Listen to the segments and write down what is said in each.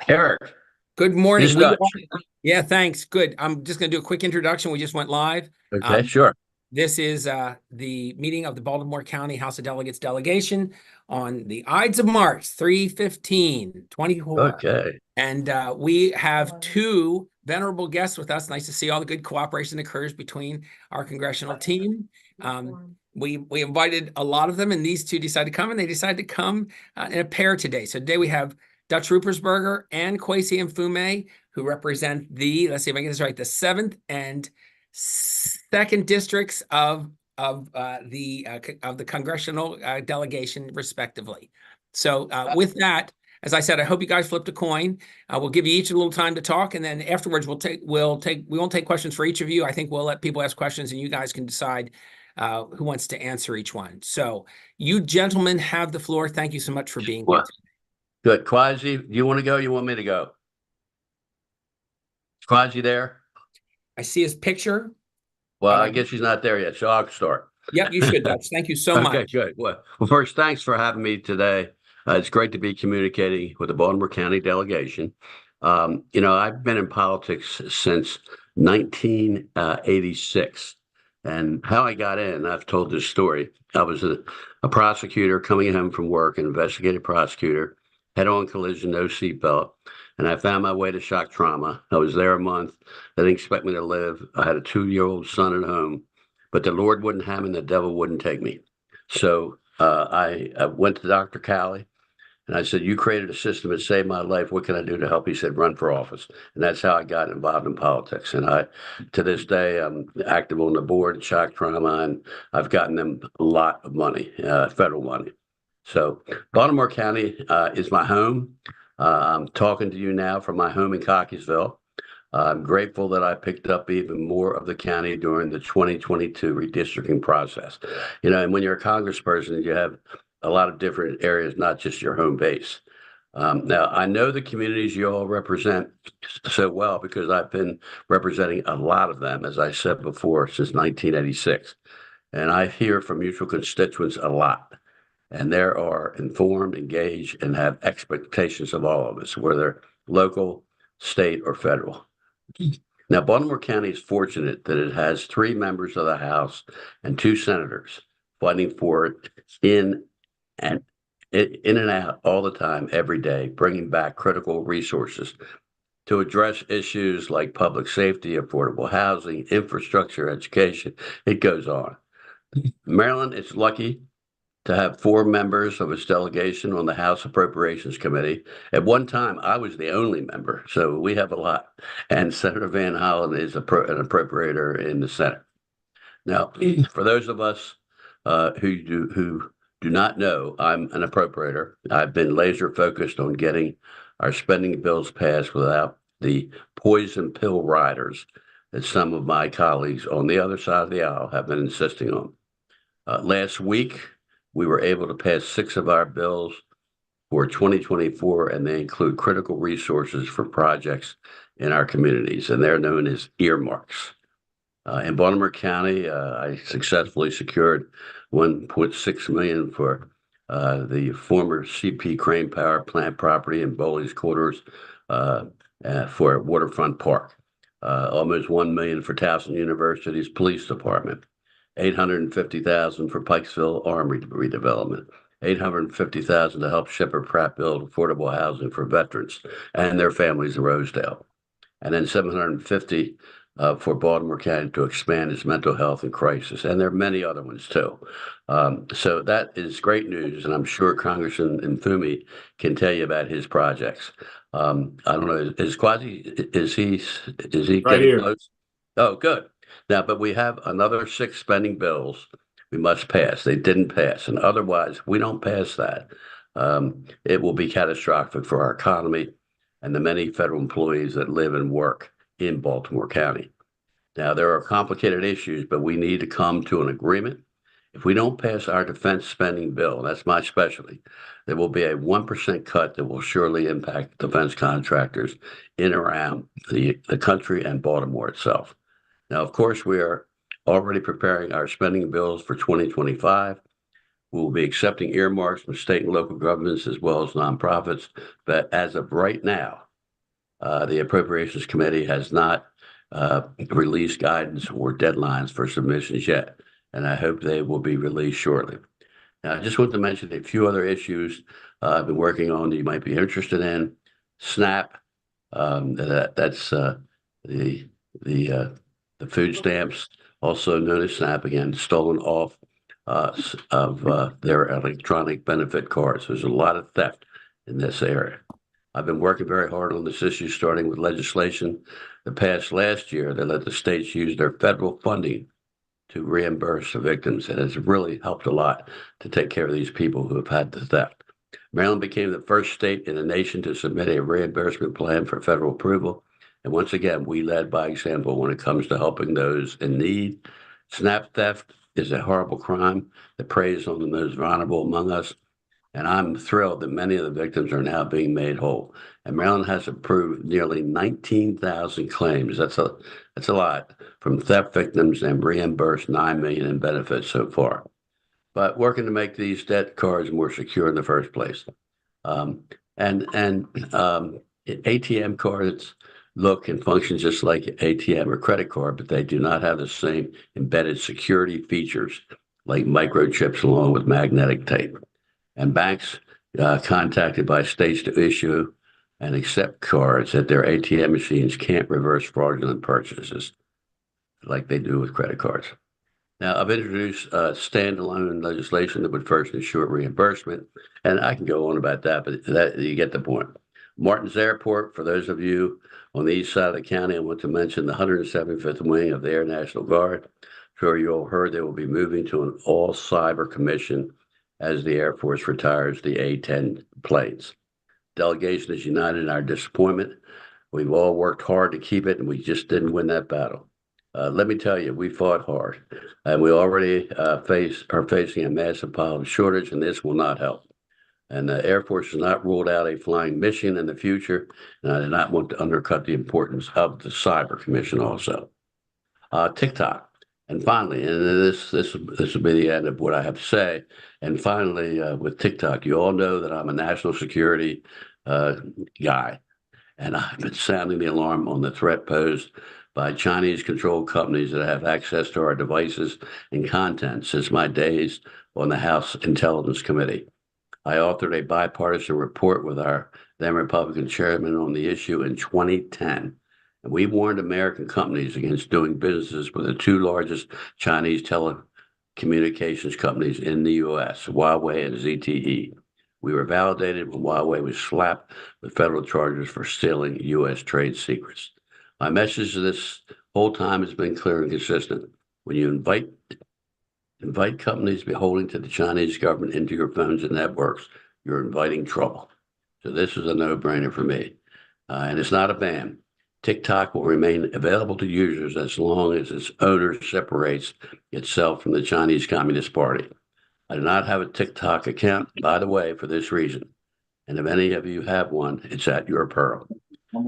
Eric, Good this morning. is Dutch. Yeah, thanks. Good. I'm just going to do a quick introduction. We just went live. Okay, Um, sure. this is the meeting of the Baltimore County House of Delegates delegation on the Ides of March, 3/15/24. Okay. And we have two venerable guests with us. Nice to see all the good cooperation that occurs between our congressional team. We invited a lot of them, and these two decided to come, and they decided to come in a pair today. So today we have Dutch Rupersberger and Kwesi Mfume, who represent let's see if I get this right, the 7th and 2nd districts of the congressional delegation, respectively. So with that, as I said, I hope you guys flipped a coin. We'll give you each a little time to talk, and then afterwards we won't take questions for each of you. I think we'll let people ask questions, and you guys can decide who wants to answer each one. So you gentlemen have the floor. Thank you so much for being here Well, today. good. Quasi, do you want to go? You want me to go? Quasi there? I see his picture, Well, but I guess he's not there yet, so I'll start. yep, you should, Dutch. Thank you so Okay, much. good. Well, first, thanks for having me today. It's great to be communicating with the Baltimore County delegation. I've been in politics since 1986. And how I got in, I've told this story. I was a prosecutor coming home from work, an investigative prosecutor, head-on collision, no seatbelt. And I found my way to shock trauma. I was there a month. They didn't expect me to live. I had a 2-year-old son at home, but the Lord wouldn't have me and the devil wouldn't take me. So I went to Dr. Cowley and I said, "You created a system that saved my life. What can I do to help?" He said, "Run for office." And that's how I got involved in politics. And to this day, I'm active on the board, shock trauma, and I've gotten them a lot of money, federal money. So Baltimore County is my home. I'm talking to you now from my home in Cockeysville. I'm grateful that I picked up even more of the county during the 2022 redistricting process. And when you're a congressperson, you have a lot of different areas, not just your home base. Now, I know the communities you all represent so well because I've been representing a lot of them, as I said before, since 1986. And I hear from mutual constituents a lot. And they are informed, engaged, and have expectations of all of us, whether local, state, or federal. Now, Baltimore County is fortunate that it has 3 members of the House and 2 senators fighting for it and in and out all the time, every day, bringing back critical resources to address issues like public safety, affordable housing, infrastructure, education. It goes on. Maryland is lucky to have 4 members of its delegation on the House Appropriations Committee. At one time, I was the only member, so we have a lot. And Senator Van Hollen is an appropriator in the Senate. Now, for those of us who do not know, I'm an appropriator. I've been laser focused on getting our spending bills passed without the poison pill riders that some of my colleagues on the other side of the aisle have been insisting on. Last week, we were able to pass 6 of our bills for 2024, and they include critical resources for projects in our communities, and they're known as earmarks. In Baltimore County, I successfully secured $1.6 million for the former CP Crane Power Plant property in Bowley's Quarters for a waterfront park. Almost $1 million for Towson University's police department. $850,000 for Pikesville Armory redevelopment, $850,000 to help Shepherd Pratt build affordable housing for veterans and their families in Rosedale, and then $750 for Baltimore County to expand its mental health and crisis, and there are many other ones too. So that is great news, and I'm sure Congressman Mfume can tell you about his projects. I don't know, is Quasi, is he Right getting here. close? Oh, good. Now, but we have another 6 spending bills we must pass. They didn't pass. And otherwise, we don't pass that. It will be catastrophic for our economy and the many federal employees that live and work in Baltimore County. Now, there are complicated issues, but we need to come to an agreement. If we don't pass our defense spending bill, that's my specialty, there will be a 1% cut that will surely impact defense contractors in and around the country and Baltimore itself. Now, of course, we are already preparing our spending bills for 2025. We will be accepting earmarks from state and local governments as well as nonprofits. But as of right now, The Appropriations Committee has not released guidance or deadlines for submissions yet, and I hope they will be released shortly. Now, I just want to mention a few other issues I've been working on that you might be interested in. SNAP, that's the food stamps, also known as SNAP, again, stolen off of their electronic benefit cards. There's a lot of theft in this area. I've been working very hard on this issue, starting with legislation that passed last year that let the states use their federal funding to reimburse the victims. And it's really helped a lot to take care of these people who have had the theft. Maryland became the first state in the nation to submit a reimbursement plan for federal approval. And once again, we led by example when it comes to helping those in need. SNAP theft is a horrible crime that preys on the most vulnerable among us. And I'm thrilled that many of the victims are now being made whole. And Maryland has approved nearly 19,000 claims. That's a lot from theft victims and reimbursed $9 million in benefits so far. But working to make these debt cards more secure in the first place. ATM cards look and function just like ATM or credit card, but they do not have the same embedded security features like microchips along with magnetic tape. And banks contacted by states to issue and accept cards at their ATM machines can't reverse fraudulent purchases like they do with credit cards. Now, I've introduced standalone legislation that would first ensure reimbursement, and I can go on about that, but you get the point. Martin's Airport, for those of you on the east side of the county, I want to mention the 175th Wing of the Air National Guard. I'm sure you all heard they will be moving to an all-cyber commission as the Air Force retires the A-10 planes. Delegation is united in our disappointment. We've all worked hard to keep it, and we just didn't win that battle. Let me tell you, we fought hard, and we already are facing a massive pilot shortage, and this will not help. And the Air Force has not ruled out a flying mission in the future, and I do not want to undercut the importance of the Cyber Commission also. TikTok. And finally, and this will be the end of what I have to say. And finally, with TikTok, you all know that I'm a national security guy, and I've been sounding the alarm on the threat posed by Chinese-controlled companies that have access to our devices and content since my days on the House Intelligence Committee. I authored a bipartisan report with our then Republican chairman on the issue in 2010. And we warned American companies against doing businesses with the two largest Chinese telecommunications companies in the U.S., Huawei and ZTE. We were validated when Huawei was slapped with federal charges for stealing U.S. trade secrets. My message this whole time has been clear and consistent. When you invite companies beholden to the Chinese government into your phones and networks, you're inviting trouble. So this is a no-brainer for me. And it's not a ban. TikTok will remain available to users as long as its owner separates itself from the Chinese Communist Party. I do not have a TikTok account, by the way, for this reason. And if any of you have one, it's at your peril.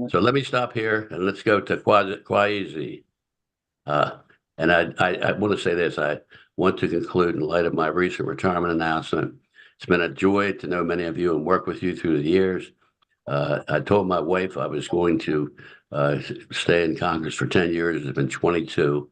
So let me stop here and let's go to Kwaizi. And I want to say this. I want to conclude in light of my recent retirement announcement. It's been a joy to know many of you and work with you through the years. I told my wife I was going to stay in Congress for 10 years. It's been 22.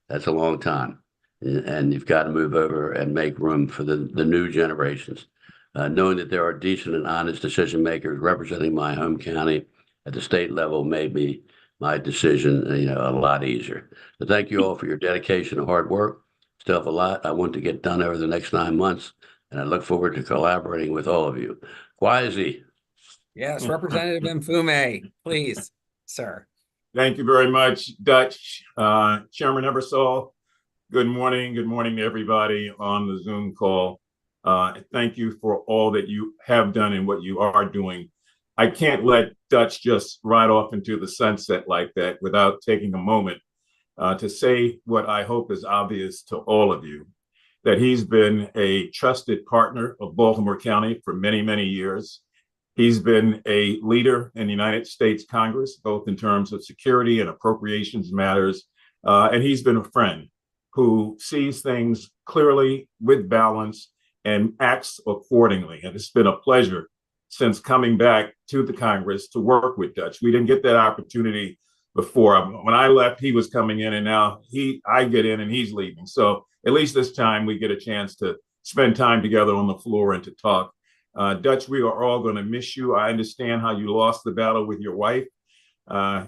That's a long time. And you've got to move over and make room for the new generations. Knowing that there are decent and honest decision makers representing my home county at the state level made my decision, a lot easier. So thank you all for your dedication and hard work. Still have a lot I want to get done over the next 9 months, and I look forward to collaborating with all of you. Kwaizi. Yes, Representative Mfume, please, sir. Thank you very much, Dutch. Chairman Eversole, good morning. Good morning to everybody on the Zoom call. Thank you for all that you have done and what you are doing. I can't let Dutch just ride off into the sunset like that without taking a moment to say what I hope is obvious to all of you, that he's been a trusted partner of Baltimore County for many, many years. He's been a leader in the United States Congress, both in terms of security and appropriations matters. And he's been a friend who sees things clearly with balance and acts accordingly. And it's been a pleasure since coming back to the Congress to work with Dutch. We didn't get that opportunity before. When I left, he was coming in, and now I get in and he's leaving. So at least this time we get a chance to spend time together on the floor and to talk. Dutch, we are all going to miss you. I understand how you lost the battle with your wife.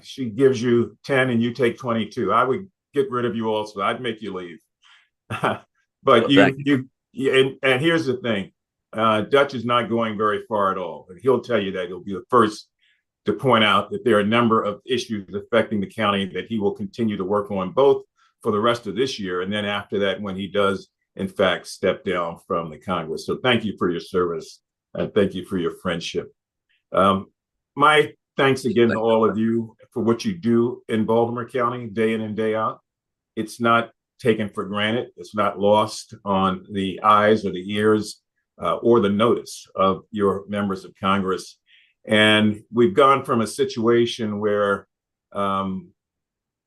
She gives you 10 and you take 22. I would get rid of you also. I'd make you leave. But Well, and here's the thing. Dutch is not going very far at all. And he'll tell you that. He'll be the first to point out that there are a number of issues affecting the county that he will continue to work on, both for the rest of this year and then after that, when he does, in fact, step down from the Congress. So thank you for your service and thank you for your friendship. My thanks again to all of you for what you do in Baltimore County day in and day out. It's not taken for granted. It's not lost on the eyes or the ears or the notice of your members of Congress. And we've gone from a situation where the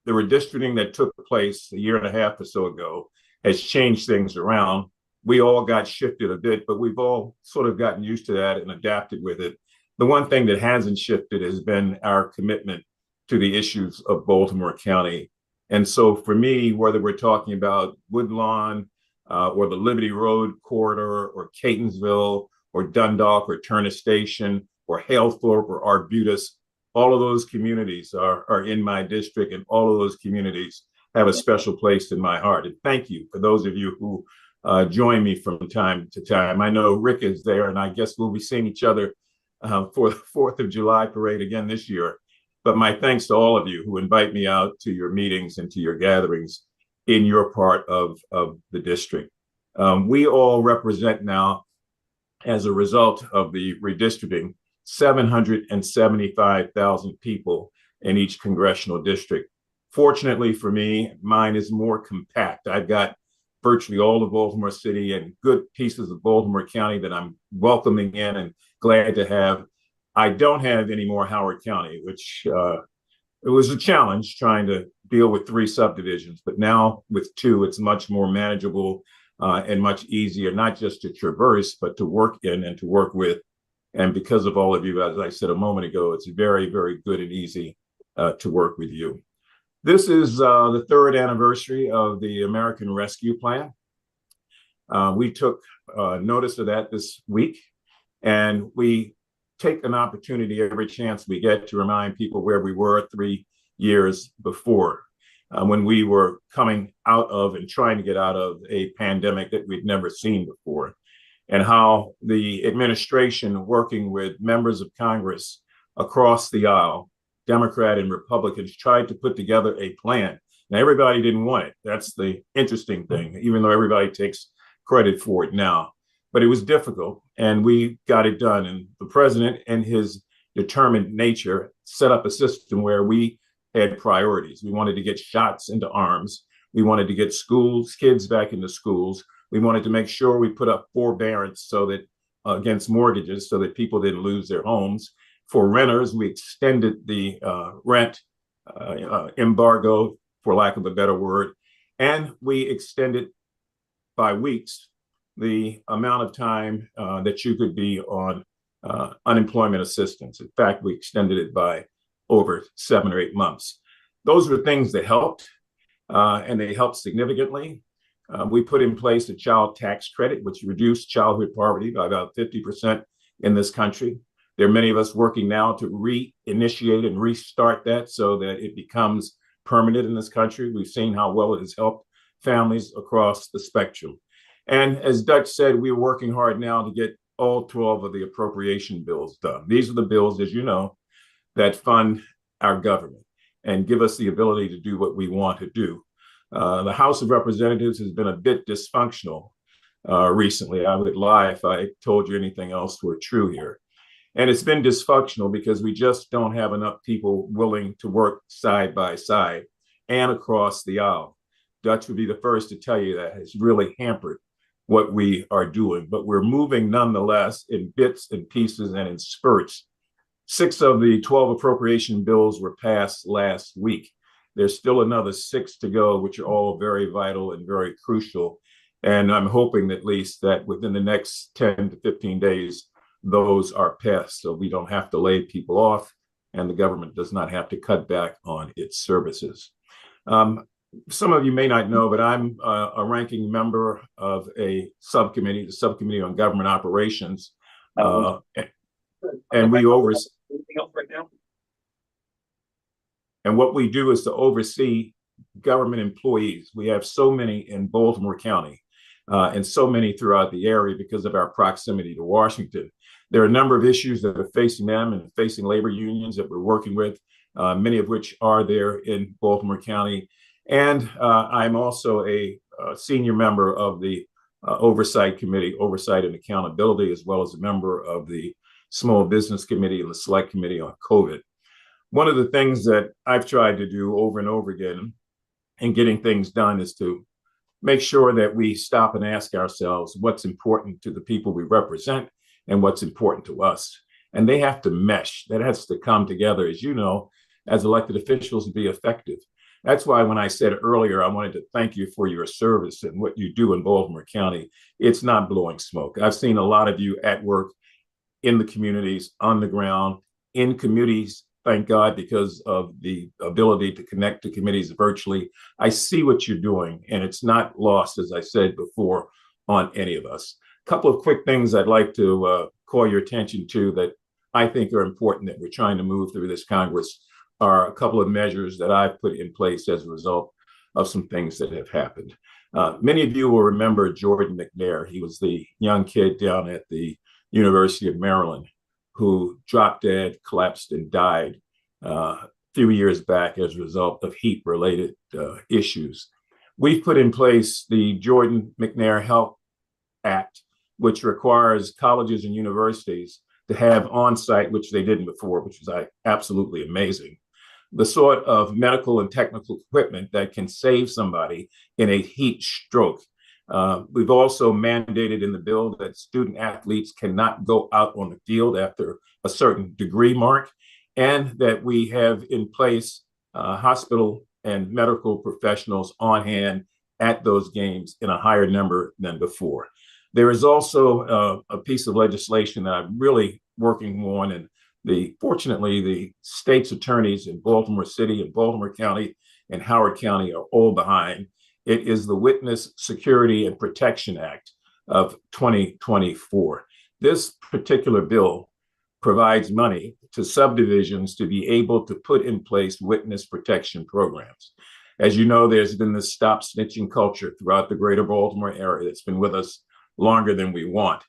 redistricting that took place a year and a half or so ago has changed things around. We all got shifted a bit, but we've all sort of gotten used to that and adapted with it. The one thing that hasn't shifted has been our commitment to the issues of Baltimore County. And so for me, whether we're talking about Woodlawn or the Liberty Road corridor or Catonsville or Dundalk or Turner Station or Halethorpe or Arbutus, all of those communities are in my district, and all of those communities have a special place in my heart. And thank you for those of you who join me from time to time. I know Rick is there, and I guess we'll be seeing each other for the 4th of July parade again this year. But my thanks to all of you who invite me out to your meetings and to your gatherings in your part of the district. We all represent now, as a result of the redistricting, 775,000 people in each congressional district. Fortunately for me, mine is more compact. I've got virtually all of Baltimore City and good pieces of Baltimore County that I'm welcoming in and glad to have. I don't have any more Howard County, which it was a challenge trying to deal with 3 subdivisions, but now with 2, it's much more manageable and much easier, not just to traverse, but to work in and to work with. And because of all of you, as I said a moment ago, it's very, very good and easy to work with you. This is the 3rd anniversary of the American Rescue Plan. We took notice of that this week, and we take an opportunity every chance we get to remind people where we were 3 years before, when we were coming out of and trying to get out of a pandemic that we'd never seen before, and how the administration, working with members of Congress across the aisle, Democrat and Republicans, tried to put together a plan. Now, everybody didn't want it. That's the interesting thing, even though everybody takes credit for it now. But it was difficult, and we got it done. And the president, in his determined nature, set up a system where we had priorities. We wanted to get shots into arms. We wanted to get kids back into schools. We wanted to make sure we put up forbearance so that against mortgages, so that people didn't lose their homes. For renters, we extended the rent embargo, for lack of a better word, and we extended by weeks the amount of time that you could be on unemployment assistance. In fact, we extended it by over 7 or 8 months. Those were things that helped, and they helped significantly. We put in place a child tax credit, which reduced childhood poverty by about 50% in this country. There are many of us working now to reinitiate and restart that so that it becomes permanent in this country. We've seen how well it has helped families across the spectrum. And as Dutch said, we're working hard now to get all 12 of the appropriation bills done. These are the bills, as you know, that fund our government and give us the ability to do what we want to do. The House of Representatives has been a bit dysfunctional recently. I would lie if I told you anything else were true here. And it's been dysfunctional because we just don't have enough people willing to work side by side and across the aisle. Dutch would be the first to tell you that has really hampered what we are doing, but we're moving nonetheless in bits and pieces and in spurts. 6 of the 12 appropriation bills were passed last week. There's still another 6 to go, which are all very vital and very crucial. And I'm hoping at least that within the next 10 to 15 days, those are passed so we don't have to lay people off and the government does not have to cut back on its services. Some of you may not know, but I'm a ranking member of a subcommittee, the Subcommittee on Government Operations, and we oversee. And what we do is to oversee government employees. We have so many in Baltimore County and so many throughout the area because of our proximity to Washington. There are a number of issues that are facing them and facing labor unions that we're working with, many of which are there in Baltimore County. And I'm also a senior member of the Oversight Committee, Oversight and Accountability, as well as a member of the Small Business Committee and the Select Committee on COVID. One of the things that I've tried to do over and over again in getting things done is to make sure that we stop and ask ourselves what's important to the people we represent and what's important to us. And they have to mesh. That has to come together, as you know, as elected officials, to be effective. That's why when I said earlier, I wanted to thank you for your service and what you do in Baltimore County. It's not blowing smoke. I've seen a lot of you at work in the communities, on the ground, in committees, thank God, because of the ability to connect to committees virtually. I see what you're doing, and it's not lost, as I said before, on any of us. A couple of quick things I'd like to call your attention to that I think are important that we're trying to move through this Congress are a couple of measures that I've put in place as a result of some things that have happened. Many of you will remember Jordan McNair. He was the young kid down at the University of Maryland who dropped dead, collapsed, and died a few years back as a result of heat-related issues. We've put in place the Jordan McNair Health Act, which requires colleges and universities to have on-site, which they didn't before, which was absolutely amazing, the sort of medical and technical equipment that can save somebody in a heat stroke. We've also mandated in the bill that student athletes cannot go out on the field after a certain degree mark, and that we have in place hospital and medical professionals on hand at those games in a higher number than before. There is also a piece of legislation that I'm really working on, and fortunately, the state's attorneys in Baltimore City and Baltimore County and Howard County are all behind. It is the Witness Security and Protection Act of 2024. This particular bill provides money to subdivisions to be able to put in place witness protection programs. As you know, there's been this stop snitching culture throughout the greater Baltimore area that's been with us longer than we want.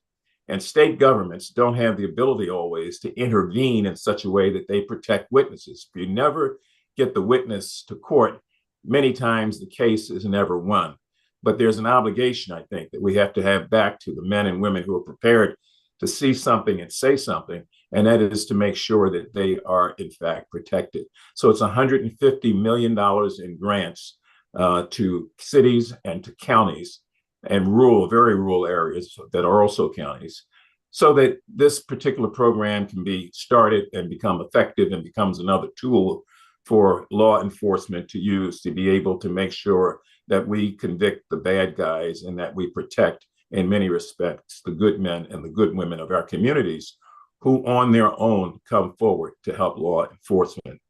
And state governments don't have the ability always to intervene in such a way that they protect witnesses. If you never get the witness to court, many times the case is never won. But there's an obligation, I think, that we have to have back to the men and women who are prepared to see something and say something, and that is to make sure that they are, in fact, protected. So it's $150 million in grants to cities and to counties and very rural areas that are also counties, so that this particular program can be started and become effective and becomes another tool for law enforcement to use to be able to make sure that we convict the bad guys and that we protect, in many respects, the good men and the good women of our communities who on their own come forward to help law enforcement.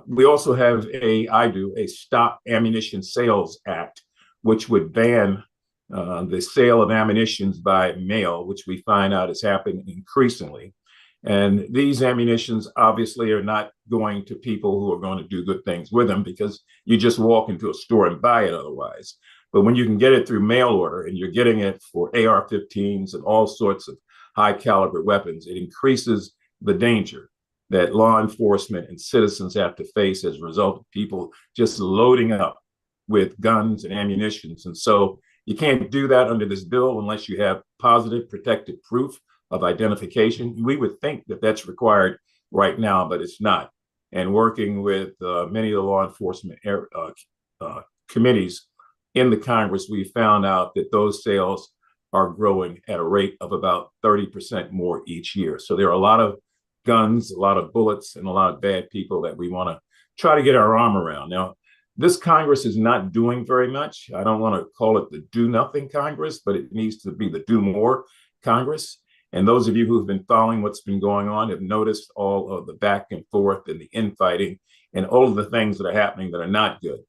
We also have a Stop Ammunition Sales Act, which would ban the sale of ammunitions by mail, which we find out is happening increasingly. And these ammunitions obviously are not going to people who are going to do good things with them, because you just walk into a store and buy it otherwise. But when you can get it through mail order and you're getting it for AR-15s and all sorts of high caliber weapons, it increases the danger that law enforcement and citizens have to face as a result of people just loading up with guns and ammunitions. And so you can't do that under this bill unless you have positive protective proof of identification. We would think that that's required right now, but it's not. And working with many of the law enforcement committees in the Congress, we found out that those sales are growing at a rate of about 30% more each year. So there are a lot of guns, a lot of bullets, and a lot of bad people that we want to try to get our arm around. Now, this Congress is not doing very much. I don't want to call it the do nothing Congress, but it needs to be the do more Congress. And those of you who've been following what's been going on have noticed all of the back and forth and the infighting and all of the things that are happening that are not good.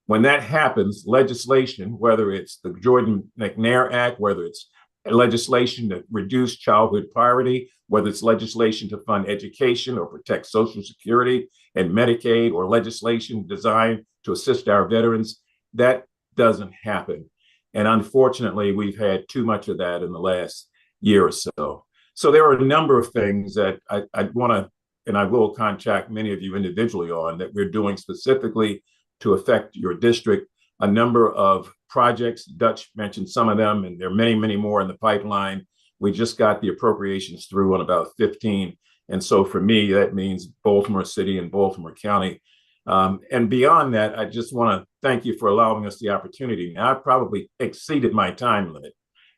When that happens, legislation, whether it's the Jordan McNair Act, whether it's legislation to reduce childhood poverty, whether it's legislation to fund education or protect Social Security and Medicaid, or legislation designed to assist our veterans, that doesn't happen. And unfortunately, we've had too much of that in the last year or so. So there are a number of things that I want to, and I will contact many of you individually on, that we're doing specifically to affect your district. A number of projects, Dutch mentioned some of them, and there are many, many more in the pipeline. We just got the appropriations through on about 15. And so for me, that means Baltimore City and Baltimore County. And beyond that, I just want to thank you for allowing us the opportunity. Now, I probably exceeded my time limit.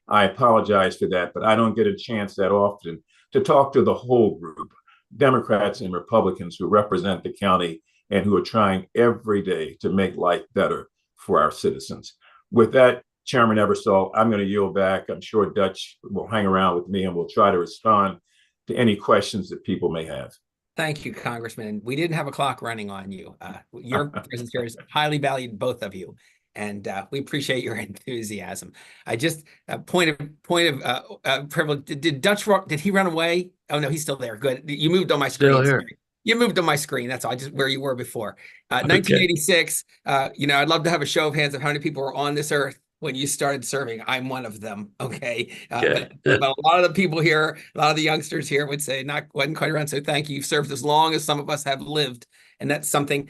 I apologize for that, but I don't get a chance that often to talk to the whole group, Democrats and Republicans who represent the county and who are trying every day to make life better for our citizens. With that, Chairman Eversole, I'm going to yield back. I'm sure Dutch will hang around with me and we'll try to respond to any questions that people may have. Thank you, Congressman. We didn't have a clock running on you. Your presence here is highly valued, both of you. And we appreciate your enthusiasm. I just point of privilege. Did Dutch? Did he run away? Oh no, he's still there. Good. You moved on my screen. Still here. You moved on my screen. That's all. Just where you were before. 1986. I'd love to have a show of hands of how many people were on this earth when you started serving. I'm one of them. Okay. But a lot of the people here, a lot of the youngsters here would say wasn't quite around. So thank you. You've served as long as some of us have lived. And that's something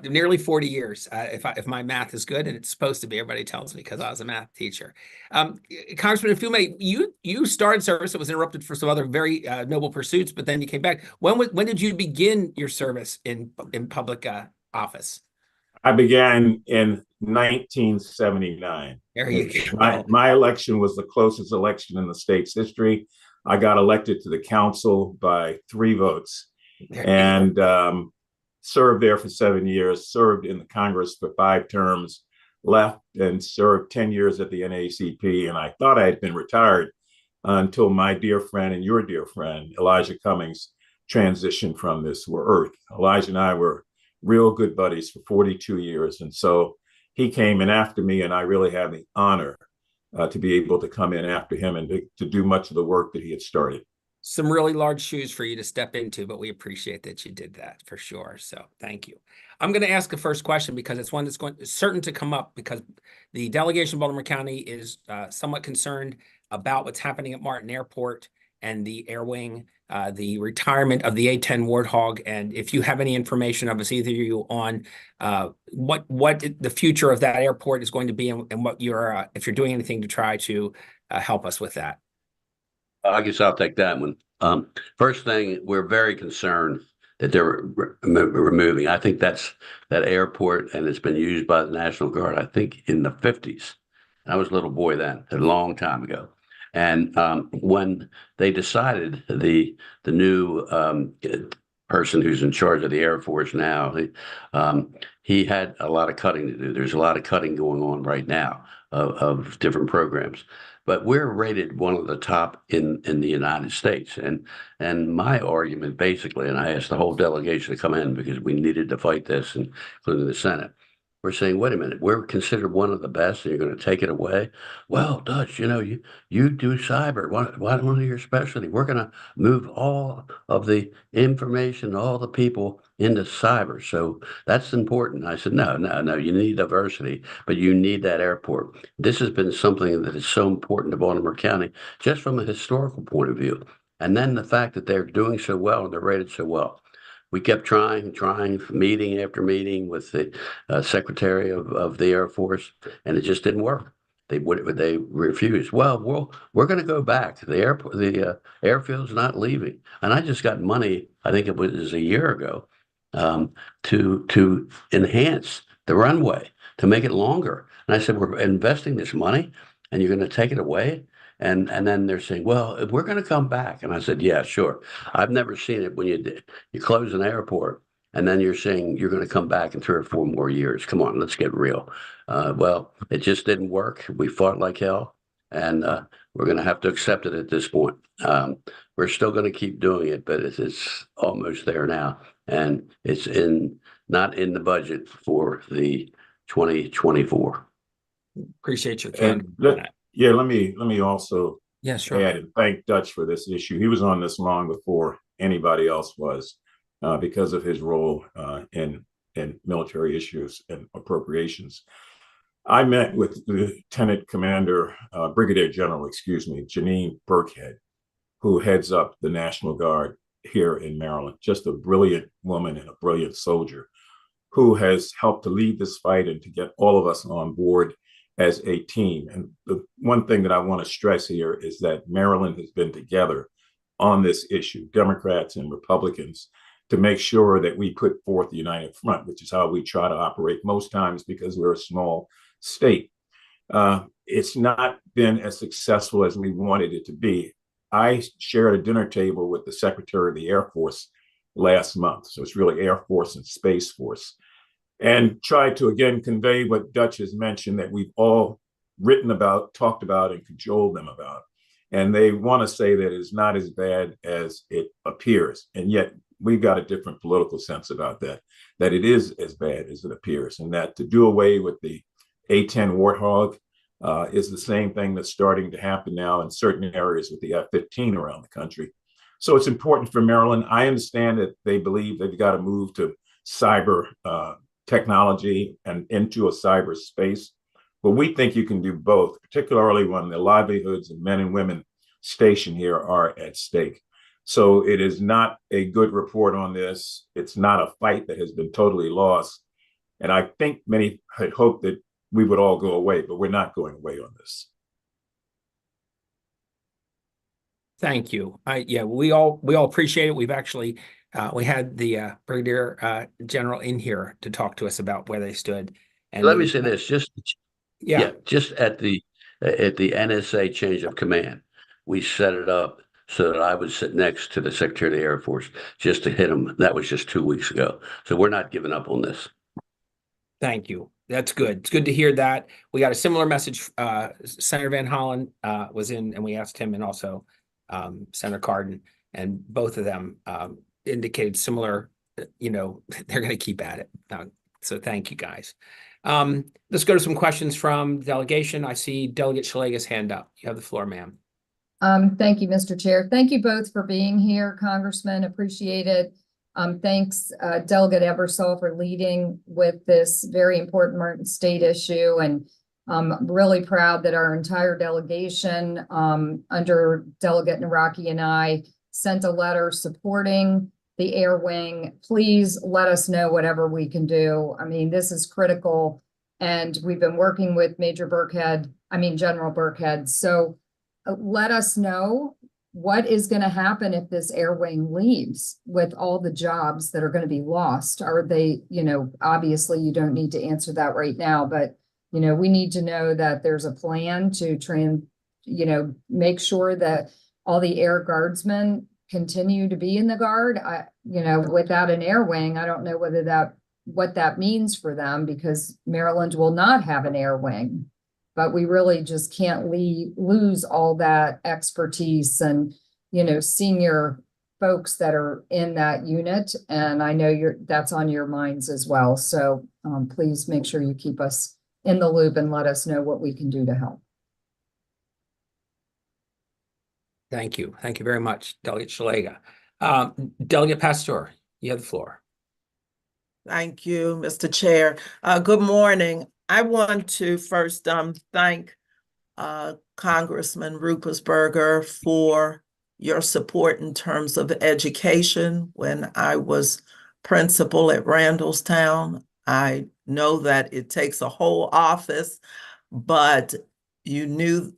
nearly 40 years, if my math is good, and it's supposed to be. Everybody tells me because I was a math teacher. Congressman, if you may, you started service. It was interrupted for some other very noble pursuits, but then you came back. When did you begin your service in public office? I began in 1979. There you go. My election was the closest election in the state's history. I got elected to the council by 3 votes. And served there for 7 years, served in the Congress for 5 terms, left and served 10 years at the NAACP. And I thought I had been retired until my dear friend and your dear friend, Elijah Cummings, transitioned from this earth. Elijah and I were real good buddies for 42 years. And so he came in after me, and I really had the honor to be able to come in after him and to do much of the work that he had started. Some really large shoes for you to step into, but we appreciate that you did that for sure. So thank you. I'm going to ask the first question because it's one that's certain to come up, because the delegation of Baltimore County is somewhat concerned about what's happening at Martin Airport and the Air Wing, the retirement of the A-10 Warthog. And if you have any information of us, either of you, on what the future of that airport is going to be, and what if you're doing anything to try to help us with that. I guess I'll take that one. First thing, we're very concerned that they're removing. I think that's that airport, and it's been used by the National Guard, I think, in the 50s. I was a little boy then, a long time ago. And when they decided, the new person who's in charge of the Air Force now, he had a lot of cutting to do. There's a lot of cutting going on right now of different programs. But we're rated one of the top in the United States. And my argument, basically, and I asked the whole delegation to come in because we needed to fight this, including the Senate. We're saying, wait a minute, we're considered one of the best, and you're going to take it away? Well, Dutch, you do cyber. One of your specialty. We're going to move all of the information, all the people into cyber. So that's important. I said, no, you need diversity, but you need that airport. This has been something that is so important to Baltimore County, just from a historical point of view. And then the fact that they're doing so well and they're rated so well. We kept trying, meeting after meeting with the Secretary of the Air Force, and it just didn't work. They refused. Well, we're going to go back. The airfield's not leaving, and I just got money. I think it was a year ago to enhance the runway, to make it longer. And I said, we're investing this money, and you're going to take it away. And then they're saying, well, we're going to come back. And I said, yeah, sure. I've never seen it when you close an airport and then you're saying you're going to come back in 3 or 4 more years. Come on, let's get real. Well, it just didn't work. We fought like hell. and we're going to have to accept it at this point. We're still going to keep doing it, but it's almost there now, and it's not in the budget for the 2024. Appreciate your And candor. yeah, let me also Yeah, sure. add and thank Dutch for this issue. He was on this long before anybody else was, because of his role in military issues and appropriations. I met with Lieutenant Commander, Brigadier General, Janine Burkhead, who heads up the National Guard here in Maryland. Just a brilliant woman and a brilliant soldier who has helped to lead this fight and to get all of us on board as a team. And the one thing that I want to stress here is that Maryland has been together on this issue, Democrats and Republicans, to make sure that we put forth the united front, which is how we try to operate most times because we're a small state. It's not been as successful as we wanted it to be. I shared a dinner table with the Secretary of the Air Force last month. So it's really Air Force and Space Force. And tried to, again, convey what Dutch has mentioned that we've all written about, talked about, and cajoled them about. And they want to say that it's not as bad as it appears. And yet we've got a different political sense about that, that it is as bad as it appears. And that to do away with the A-10 Warthog is the same thing that's starting to happen now in certain areas with the F-15 around the country. So it's important for Maryland. I understand that they believe they've got to move to cyber technology and into a cyber space. But we think you can do both, particularly when the livelihoods of men and women stationed here are at stake. So it is not a good report on this. It's not a fight that has been totally lost. And I think many had hoped that we would all go away, but we're not going away on this. Thank you. Yeah, we all appreciate it. We've actually we had the Brigadier General in here to talk to us about where they stood. And let me say this, just yeah, just at the NSA change of command, we set it up so that I would sit next to the Secretary of the Air Force just to hit him. That was just 2 weeks ago. So we're not giving up on this. Thank you. That's good. It's good to hear that. We got a similar message. Senator Van Hollen was in, and we asked him, and also Senator Cardin, and both of them indicated similar, they're going to keep at it. So thank you, guys. Let's go to some questions from the delegation. I see Delegate Shalega's hand up. You have the floor, ma'am. Thank you, Mr. Chair. Thank you both for being here, Congressman. Appreciate it. Thanks, Delegate Ebersol, for leading with this very important state issue. And I'm really proud that our entire delegation, under Delegate Naraki and I, sent a letter supporting the Air Wing. Please let us know whatever we can do. I mean, this is critical. And we've been working with General Burkhead. So let us know what is going to happen if this Air Wing leaves with all the jobs that are going to be lost. Are they, obviously you don't need to answer that right now, but, we need to know that there's a plan to make sure that all the Air Guardsmen continue to be in the Guard. Without an Air Wing, I don't know what that means for them, because Maryland will not have an Air Wing. But we really just can't lose all that expertise and, senior folks that are in that unit. And I know that's on your minds as well. So please make sure you keep us in the loop and let us know what we can do to help. Thank you. Thank you very much, Delegate Shalega. Delegate Pastor, you have the floor. Thank you, Mr. Chair. Good morning. I want to first thank Congressman Ruppersberger for your support in terms of education. When I was principal at Randallstown, I know that it takes a whole office, but you knew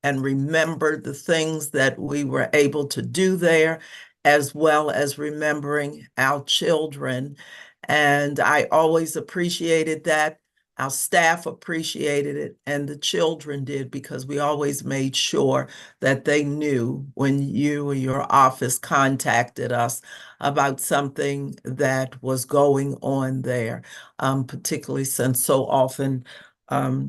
and remembered the things that we were able to do there, as well as remembering our children. And I always appreciated that. Our staff appreciated it, and the children did, because we always made sure that they knew when you or your office contacted us about something that was going on there, particularly since so often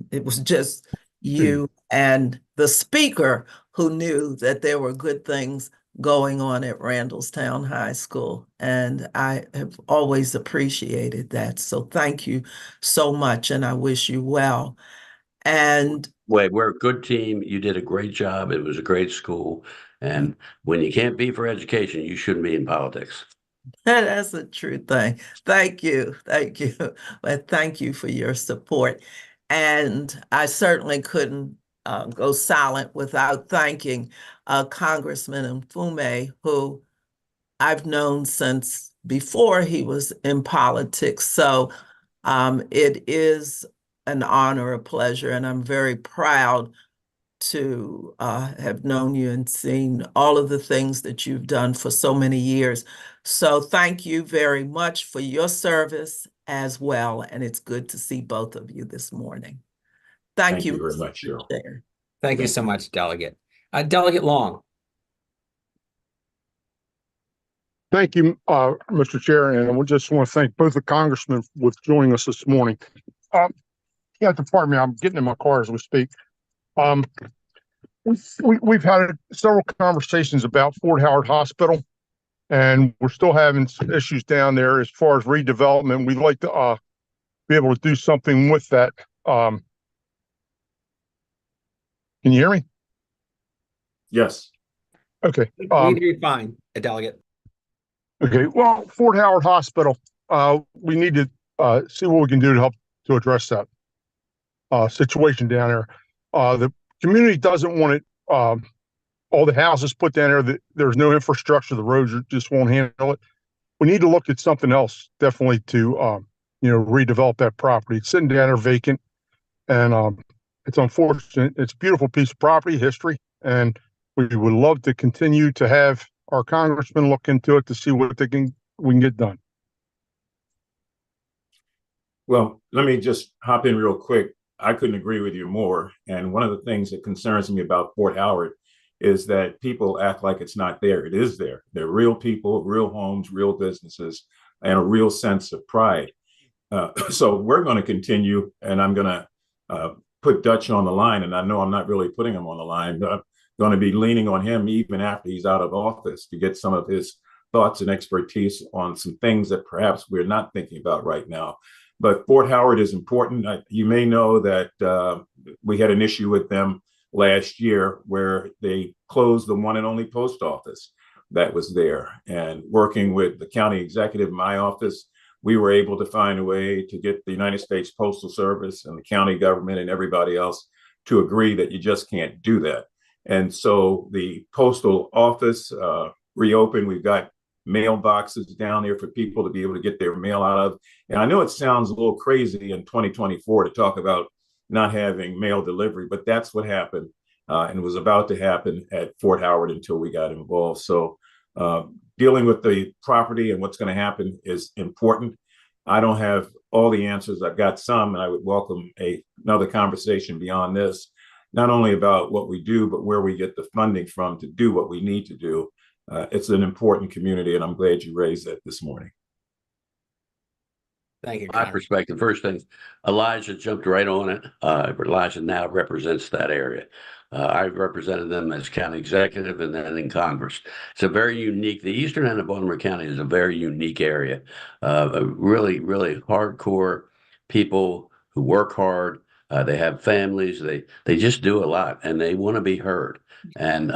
it was just you and the speaker who knew that there were good things going on at Randallstown High School. And I have always appreciated that. So thank you so much, and I wish you well. And Wait, we're a good team. You did a great job. It was a great school. And when you can't be for education, you shouldn't be in politics. that's a true thing. Thank you. Thank you. But thank you for your support. And I certainly couldn't go silent without thanking Congressman Mfume, who I've known since before he was in politics. So it is an honor, a pleasure, and I'm very proud to have known you and seen all of the things that you've done for so many years. So thank you very much for your service as well. And it's good to see both of you this morning. Thank you very much, Mr. Cheryl. Chair. Thank you so much, Delegate. Delegate Long. Thank you, Mr. Chair, and we just want to thank both the congressmen for joining us this morning. You have to pardon me, I'm getting in my car as we speak. We've had several conversations about Fort Howard Hospital, and we're still having some issues down there as far as redevelopment. We'd like to be able to do something with that. Can you hear me? Yes. Okay. We hear you fine, Delegate. Okay. Well, Fort Howard Hospital, we need to see what we can do to help to address that situation down there. The community doesn't want it. All the houses put down there, there's no infrastructure. The roads just won't handle it. We need to look at something else, definitely, to redevelop that property. It's sitting down there vacant, and it's unfortunate. It's a beautiful piece of property, history, and we would love to continue to have our congressman look into it to see what we can get done. Well, let me just hop in real quick. I couldn't agree with you more. And one of the things that concerns me about Fort Howard is that people act like it's not there. It is there. They're real people, real homes, real businesses, and a real sense of pride. So we're going to continue, and I'm going to put Dutch on the line. And I know I'm not really putting him on the line, but I'm going to be leaning on him even after he's out of office to get some of his thoughts and expertise on some things that perhaps we're not thinking about right now. But Fort Howard is important. You may know that we had an issue with them last year where they closed the one and only post office that was there. And working with the county executive in my office, we were able to find a way to get the United States Postal Service and the county government and everybody else to agree that you just can't do that. And so the postal office reopened. We've got mailboxes down there for people to be able to get their mail out of. And I know it sounds a little crazy in 2024 to talk about not having mail delivery, but that's what happened and was about to happen at Fort Howard until we got involved. So dealing with the property and what's going to happen is important. I don't have all the answers. I've got some, and I would welcome another conversation beyond this, not only about what we do, but where we get the funding from to do what we need to do. It's an important community, and I'm glad you raised that this morning. Thank you. My perspective, first thing, Elijah jumped right on it. Elijah now represents that area. I've represented them as county executive and then in Congress. It's a very unique, the eastern end of Baltimore County is a very unique area. Really, really hardcore people who work hard. They have families. They just do a lot, and they want to be heard. And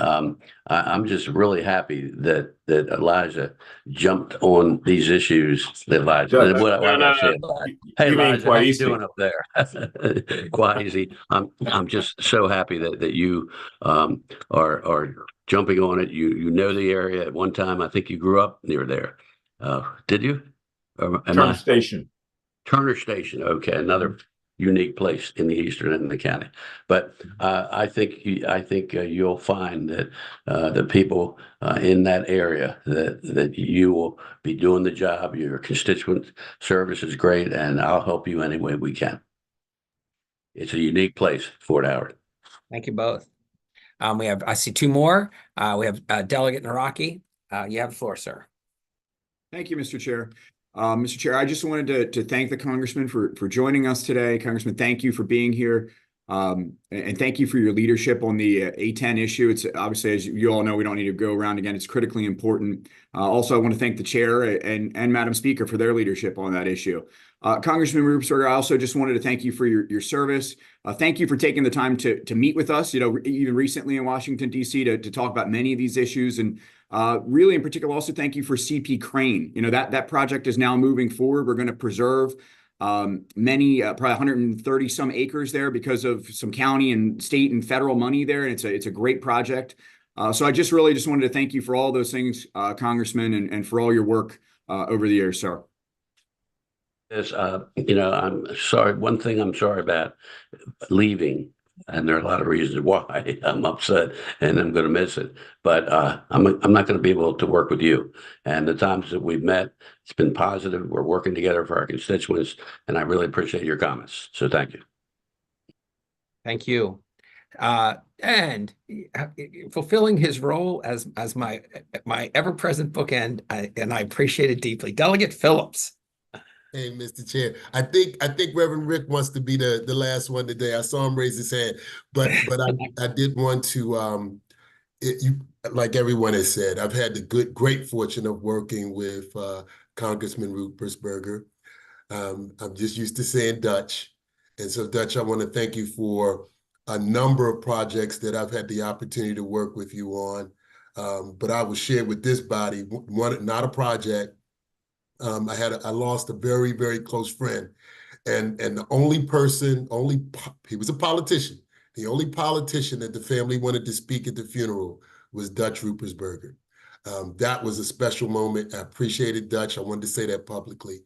I'm just really happy that Elijah jumped on these issues. Elijah, hey, Elijah, how you doing up there? Quasi, I'm just so happy that you are jumping on it. You know the area. At one time, I think you grew up near there. Did you? Turner Station. Turner Station. Okay, another unique place in the eastern end of the county. But I think you'll find that the people in that area that you will be doing the job. Your constituent service is great, and I'll help you any way we can. It's a unique place, Fort Howard. Thank you both. I see two more. We have Delegate Naraki. You have the floor, sir. Thank you, Mr. Chair. Mr. Chair, I just wanted to thank the Congressman for joining us today. Congressman, thank you for being here. And thank you for your leadership on the A10 issue. It's obviously, as you all know, we don't need to go around again. It's critically important. Also, I want to thank the chair and Madam Speaker for their leadership on that issue. Congressman Rupesberger, I also just wanted to thank you for your service. Thank you for taking the time to meet with us, even recently in Washington, D.C. to talk about many of these issues. And really, in particular, also thank you for CP Crane. That project is now moving forward. We're going to preserve many, probably 130 some acres there because of some county and state and federal money there. And it's a great project. So I just wanted to thank you for all those things, Congressman, and for all your work over the years, sir. Yes, I'm sorry. One thing I'm sorry about leaving, and there are a lot of reasons why I'm upset and I'm going to miss it. But I'm not going to be able to work with you. And the times that we've met, it's been positive. We're working together for our constituents, and I really appreciate your comments. So thank you. Thank you. And fulfilling his role as my ever-present bookend, and I appreciate it deeply. Delegate Phillips. Hey, Mr. Chair, I think Reverend Rick wants to be the last one today. I saw him raise his hand, but I did want to like everyone has said, I've had the great fortune of working with Congressman Rupesberger. I'm just used to saying Dutch, and so Dutch, I want to thank you for a number of projects that I've had the opportunity to work with you on. But I will share with this body one, not a project. I lost a very, very close friend, and the only person, he was a politician. The only politician that the family wanted to speak at the funeral was Dutch Rupesberger. That was a special moment. I appreciated Dutch. I wanted to say that publicly.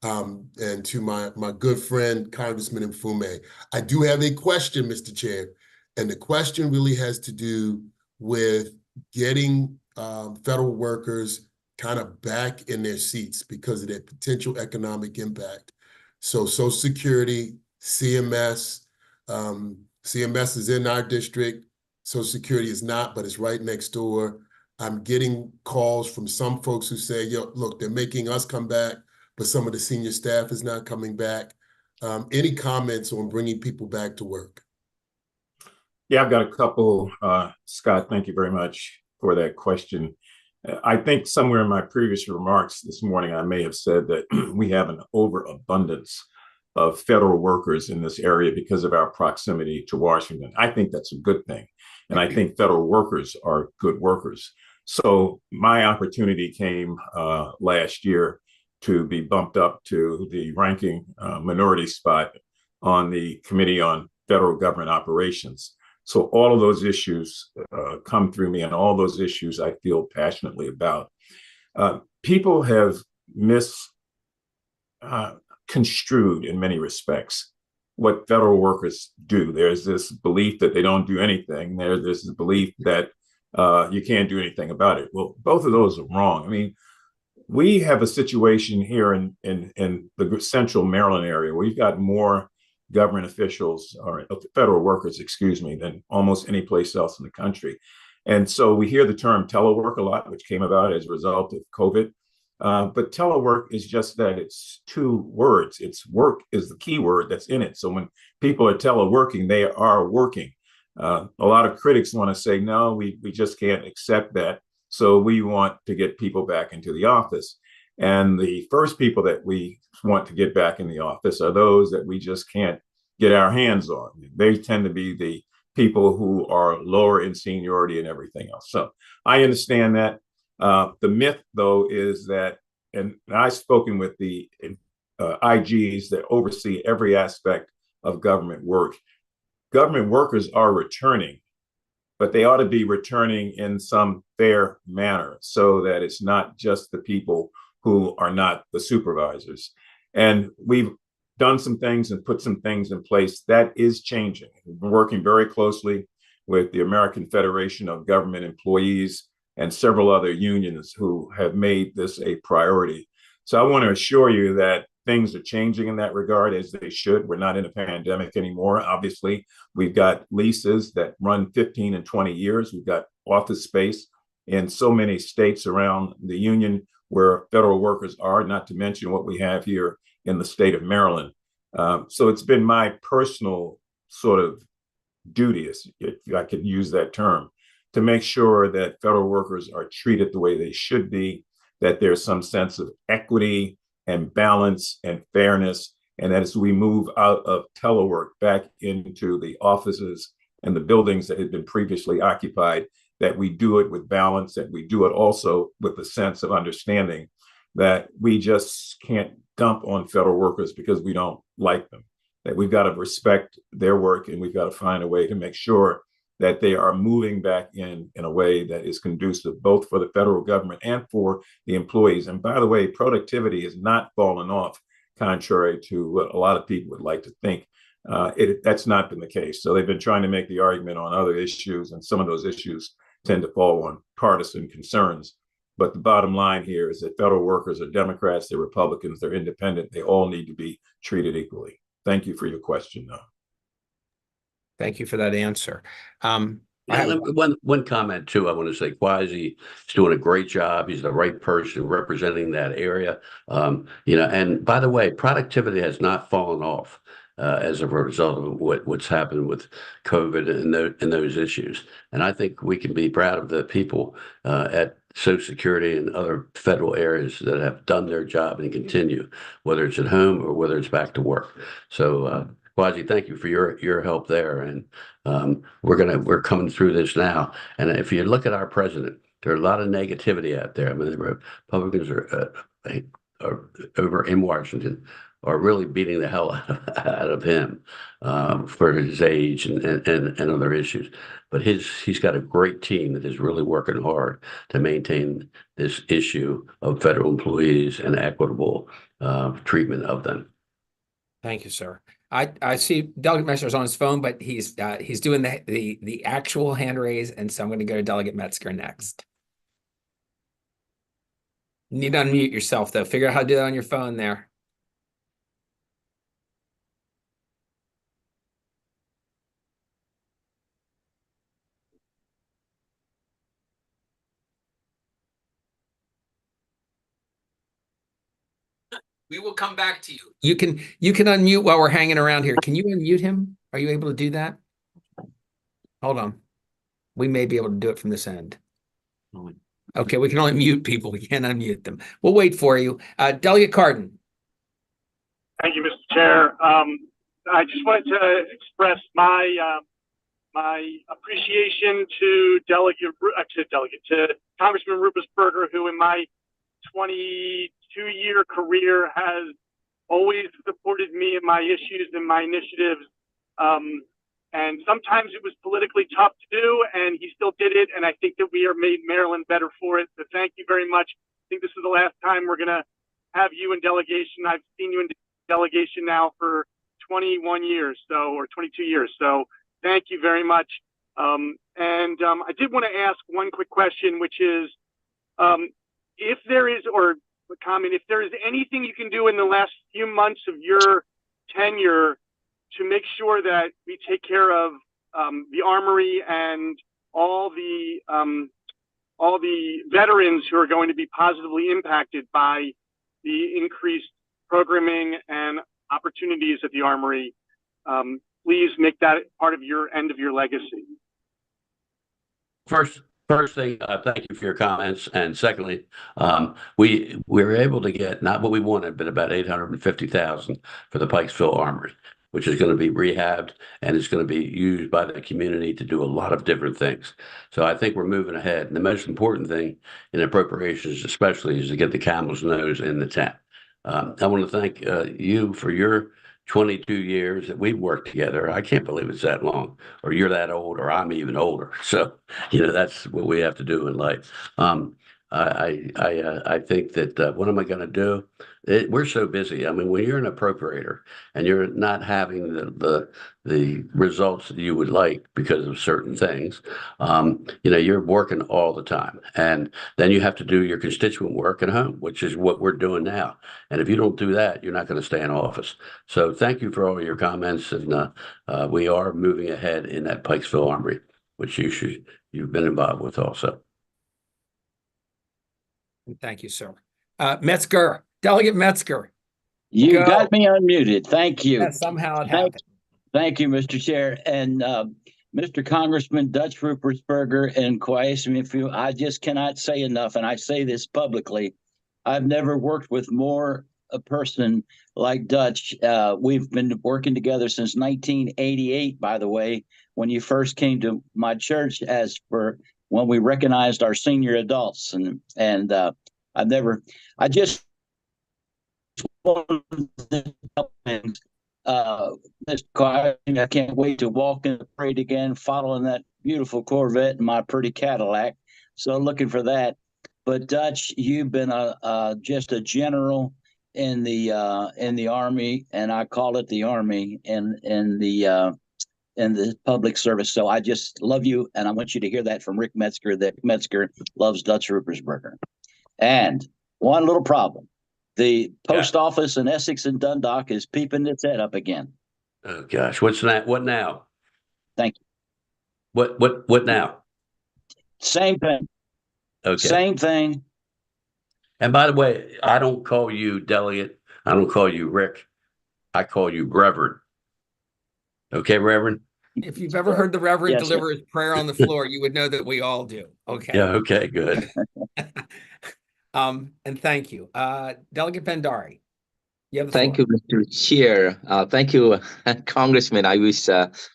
And to my good friend, Congressman Mfume, I do have a question, Mr. Chair, and the question really has to do with getting federal workers kind of back in their seats because of their potential economic impact. So Social Security, CMS, CMS is in our district. Social Security is not, but it's right next door. I'm getting calls from some folks who say, yo, look, they're making us come back, but some of the senior staff is not coming back. Any comments on bringing people back to work? Yeah, I've got a couple. Scott, thank you very much for that question. I think somewhere in my previous remarks this morning, I may have said that we have an overabundance of federal workers in this area because of our proximity to Washington. I think that's a good thing. And I think federal workers are good workers. So my opportunity came last year to be bumped up to the ranking minority spot on the Committee on Federal Government Operations. So all of those issues come through me, and all those issues I feel passionately about. People have misconstrued in many respects what federal workers do. There's this belief that they don't do anything. There's this belief that you can't do anything about it. Well, both of those are wrong. I mean, we have a situation here in the central Maryland area. We've got more government officials, or federal workers, excuse me, than almost any place else in the country. And so we hear the term telework a lot, which came about as a result of COVID. But telework is just that. It's two words. It's work is the key word that's in it. So when people are teleworking, they are working. A lot of critics want to say, no, we just can't accept that. So we want to get people back into the office. And the first people that we want to get back in the office are those that we just can't get our hands on. They tend to be the people who are lower in seniority and everything else. So I understand that. The myth, though, is that, and I've spoken with the IGs that oversee every aspect of government work. Government workers are returning, but they ought to be returning in some fair manner so that it's not just the people who are not the supervisors. And we've done some things and put some things in place. That is changing. We've been working very closely with the American Federation of Government Employees and several other unions who have made this a priority. So I want to assure you that things are changing in that regard, as they should. We're not in a pandemic anymore. Obviously, we've got leases that run 15 and 20 years. We've got office space in so many states around the union where federal workers are, not to mention what we have here in the state of Maryland. So it's been my personal sort of duty, if I could use that term, to make sure that federal workers are treated the way they should be, that there's some sense of equity and balance and fairness. And as we move out of telework back into the offices and the buildings that had been previously occupied, that we do it with balance, that we do it also with a sense of understanding that we just can't dump on federal workers because we don't like them, that we've got to respect their work, and we've got to find a way to make sure that they are moving back in a way that is conducive both for the federal government and for the employees. And by the way, productivity has not fallen off, contrary to what a lot of people would like to think. That's not been the case. So they've been trying to make the argument on other issues, and some of those issues tend to fall on partisan concerns. But the bottom line here is that federal workers are Democrats, they're Republicans, they're independent. They all need to be treated equally. Thank you for your question, though. Thank you for that answer. One comment too. I want to say Quasi is doing a great job. He's the right person representing that area. And by the way, productivity has not fallen off as a result of what's happened with COVID and those issues. And I think we can be proud of the people at Social Security and other federal areas that have done their job and continue, whether it's at home or whether it's back to work. So Quasi, thank you for your help there. And we're coming through this now. And if you look at our president, there are a lot of negativity out there. I mean, the Republicans are over in Washington are really beating the hell out of him for his age and other issues. But he's got a great team that is really working hard to maintain this issue of federal employees and equitable treatment of them. Thank you, sir. I see Delegate Metzger's on his phone, but he's doing the actual hand raise, and so I'm going to go to Delegate Metzger next. You need to unmute yourself, though. Figure out how to do that on your phone there. We will come back to you. You can unmute while we're hanging around here. Can you unmute him? Are you able to do that? Hold on. We may be able to do it from this end. Okay, we can only mute people. We can't unmute them. We'll wait for you. Delegate Cardin. Thank you, Mr. Chair. I just wanted to express my appreciation to Congressman Ruppersberger, who in my 22-year career has always supported me in my issues and my initiatives. And sometimes it was politically tough to do, and he still did it. And I think that we are made Maryland better for it. So thank you very much. I think this is the last time we're going to have you in delegation. I've seen you in delegation now for 21 years, or 22 years. So thank you very much. I did want to ask one quick question, which is, if there is, or a comment, if there is anything you can do in the last few months of your tenure to make sure that we take care of the Armory and all the veterans who are going to be positively impacted by the increased programming and opportunities at the Armory, please make that part of your end of your legacy. First thing, thank you for your comments. And secondly, we were able to get not what we wanted, but about $850,000 for the Pikesville Armory, which is going to be rehabbed and it's going to be used by the community to do a lot of different things. So I think we're moving ahead. And the most important thing in appropriations, especially, is to get the camel's nose in the tent. I want to thank you for your 22 years that we've worked together. I can't believe it's that long, or you're that old, or I'm even older. So, that's what we have to do in life. I think that what am I going to do? We're so busy. I mean, when you're an appropriator and you're not having the results that you would like because of certain things, you're working all the time, and then you have to do your constituent work at home, which is what we're doing now. And if you don't do that, you're not going to stay in office. So thank you for all your comments, and we are moving ahead in that Pikesville Armory, which you've been involved with also. Thank you, sir. Metzger, Delegate Metzger. You got me unmuted. Thank you. Yeah, somehow it happened. Thank you, Mr. Chair. And Mr. Congressman Dutch Rupersberger and Kwasi, I just cannot say enough, and I say this publicly. I've never worked with more a person like Dutch. We've been working together since 1988, by the way, when you first came to my church as for when we recognized our senior adults. And I just wanted to help him. Mr. Carter, I can't wait to walk in the parade again, following that beautiful Corvette and my pretty Cadillac. So looking for that. But Dutch, you've been just a general in the Army, and I call it the Army in the public service. So I just love you, and I want you to hear that from Rick Metzger, that Metzger loves Dutch Rupersberger. And one little problem. The post office in Essex and Dundalk is peeping its head up again. Oh gosh, what's that? What now? Thank you. What now? Same thing. Okay. Same thing. And by the way, I don't call you delegate. I don't call you Rick. I call you Reverend. Okay, Reverend? If you've ever heard the Reverend Yes, deliver his prayer on the floor, you would know that we all do. Okay. Yeah, okay, good. And thank you. Delegate Bhandari, you have the Thank floor. you, Mr. Chair. Thank you, Congressman. I wish,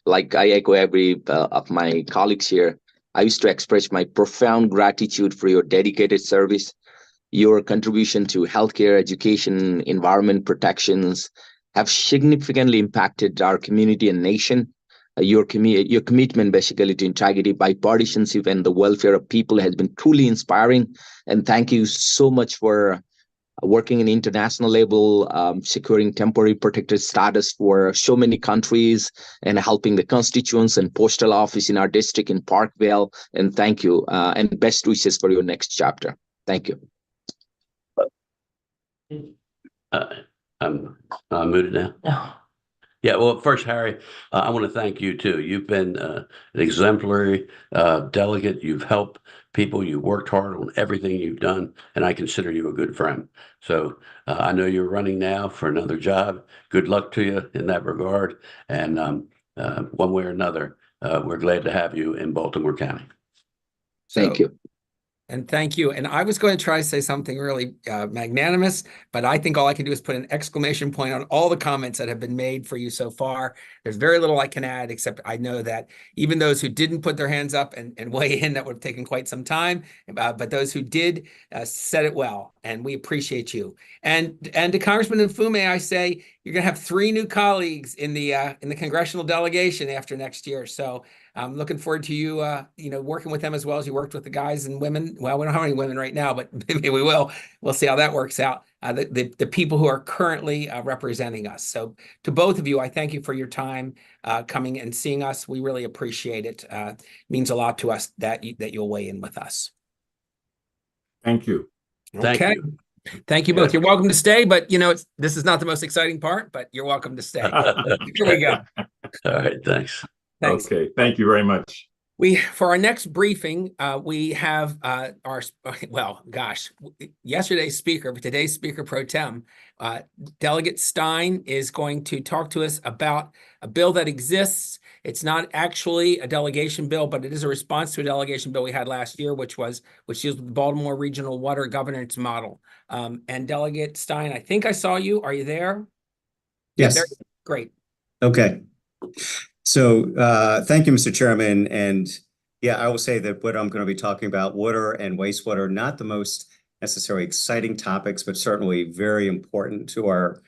like I echo every of my colleagues here, I wish to express my profound gratitude for your dedicated service, your contribution to healthcare, education, environment protections have significantly impacted our community and nation. Your commitment basically to integrity, bipartisanship, and the welfare of people has been truly inspiring. And thank you so much for working in international level, securing temporary protected status for so many countries, and helping the constituents and postal office in our district in Parkville. And thank you, and best wishes for your next chapter. Thank you. I'm muted now. No. Yeah, well, first, Harry, I want to thank you too. You've been an exemplary delegate. You've helped people. You worked hard on everything you've done, and I consider you a good friend. So I know you're running now for another job. Good luck to you in that regard. And one way or another, we're glad to have you in Baltimore County. Thank you. And thank you. And I was going to try to say something really magnanimous, but I think all I can do is put an exclamation point on all the comments that have been made for you so far. There's very little I can add, except I know that even those who didn't put their hands up and weigh in, that would have taken quite some time. But those who did said it well, and we appreciate you. And to Congressman Mfume, I say you're going to have 3 new colleagues in the congressional delegation after next year. So I'm looking forward to you, working with them as well as you worked with the guys and women. Well, we don't have any women right now, but maybe we will. We'll see how that works out. The people who are currently representing us. So to both of you, I thank you for your time coming and seeing us. We really appreciate it. It means a lot to us that you'll weigh in with us. Thank you. Thank Okay. you. Thank you both. You're welcome to stay, but this is not the most exciting part, but you're welcome to stay. Here we go. All right, thanks. Thanks. Okay, thank you very much. For our next briefing, we have yesterday's speaker, but today's speaker pro tem, Delegate Stein, is going to talk to us about a bill that exists. It's not actually a delegation bill, but it is a response to a delegation bill we had last year, which deals with the Baltimore Regional Water Governance Model. And Delegate Stein, I think I saw you. Are you there? Yes. Yeah, great. Okay. So thank you, Mr. Chairman. And yeah, I will say that what I'm going to be talking about, water and wastewater, not the most necessarily exciting topics, but certainly very important to our,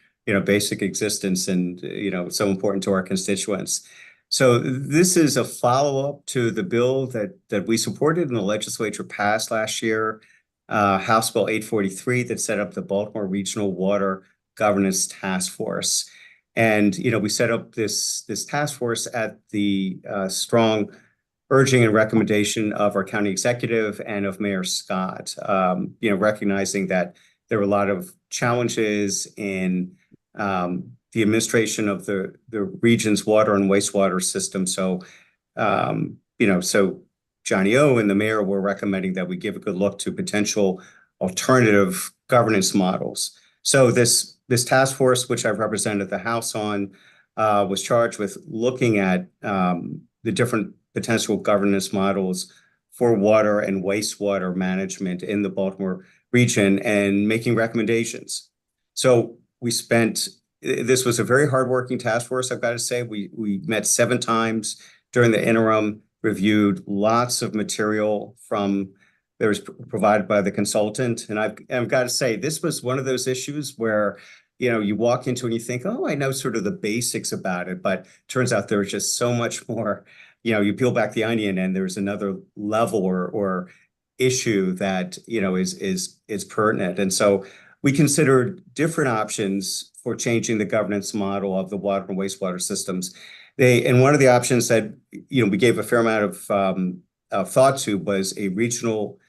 basic existence and, so important to our constituents. So this is a follow-up to the bill that we supported and the legislature passed last year, House Bill 843, that set up the Baltimore Regional Water Governance Task Force. And, we set up this task force at the strong urging and recommendation of our county executive and of Mayor Scott, recognizing that there were a lot of challenges in the administration of the region's water and wastewater system. So, so Johnny O and the mayor were recommending that we give a good look to potential alternative governance models. So this task force, which I've represented the House on, was charged with looking at the different potential governance models for water and wastewater management in the Baltimore region and making recommendations. So this was a very hardworking task force, I've got to say. We met 7 times during the interim, reviewed lots of material that was provided by the consultant. And I've got to say, this was one of those issues where, you walk into and you think, oh, I know sort of the basics about it, but turns out there's just so much more. You peel back the onion and there's another level or issue that, is pertinent. And so we considered different options for changing the governance model of the water and wastewater systems. And one of the options that, we gave a fair amount of thought to was a regional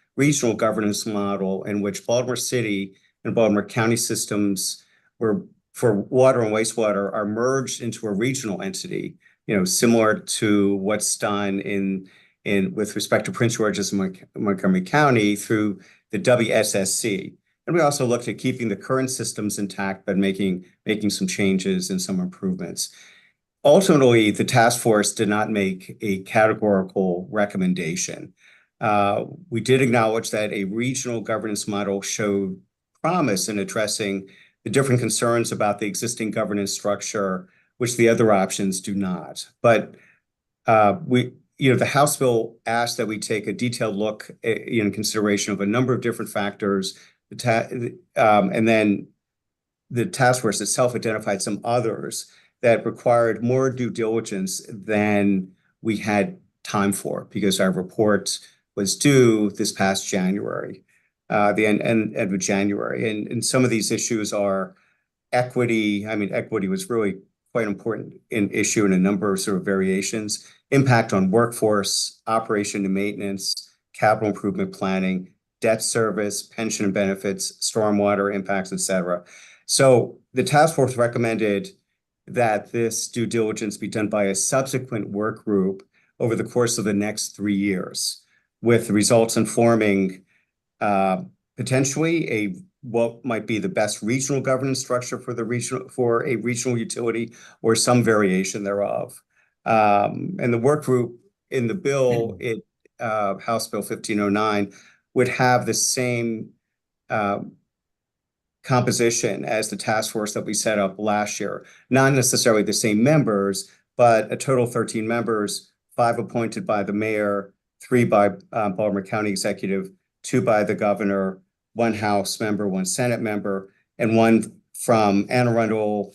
governance model in which Baltimore City and Baltimore County systems for water and wastewater are merged into a regional entity, similar to what's done with respect to Prince George's and Montgomery County through the WSSC. And we also looked at keeping the current systems intact, but making some changes and some improvements. Ultimately, the task force did not make a categorical recommendation. We did acknowledge that a regional governance model showed promise in addressing the different concerns about the existing governance structure, which the other options do not. But the House bill asked that we take a detailed look in consideration of a number of different factors, and then the task force itself identified some others that required more due diligence than we had time for, because our report was due this past January, the end of January. And some of these issues are equity. I mean, equity was really quite important issue in a number of sort of variations, impact on workforce, operation and maintenance, capital improvement planning, debt service, pension and benefits, stormwater impacts, et cetera. So the task force recommended that this due diligence be done by a subsequent work group over the course of the next 3 years, with the results informing potentially what might be the best regional governance structure for a regional utility or some variation thereof. And the work group in the bill, House Bill 1509, would have the same composition as the task force that we set up last year. Not necessarily the same members, but a total of 13 members, 5 appointed by the mayor, 3 by Baltimore County Executive, 2 by the governor, 1 House member, 1 Senate member, and 1 from Anne Arundel,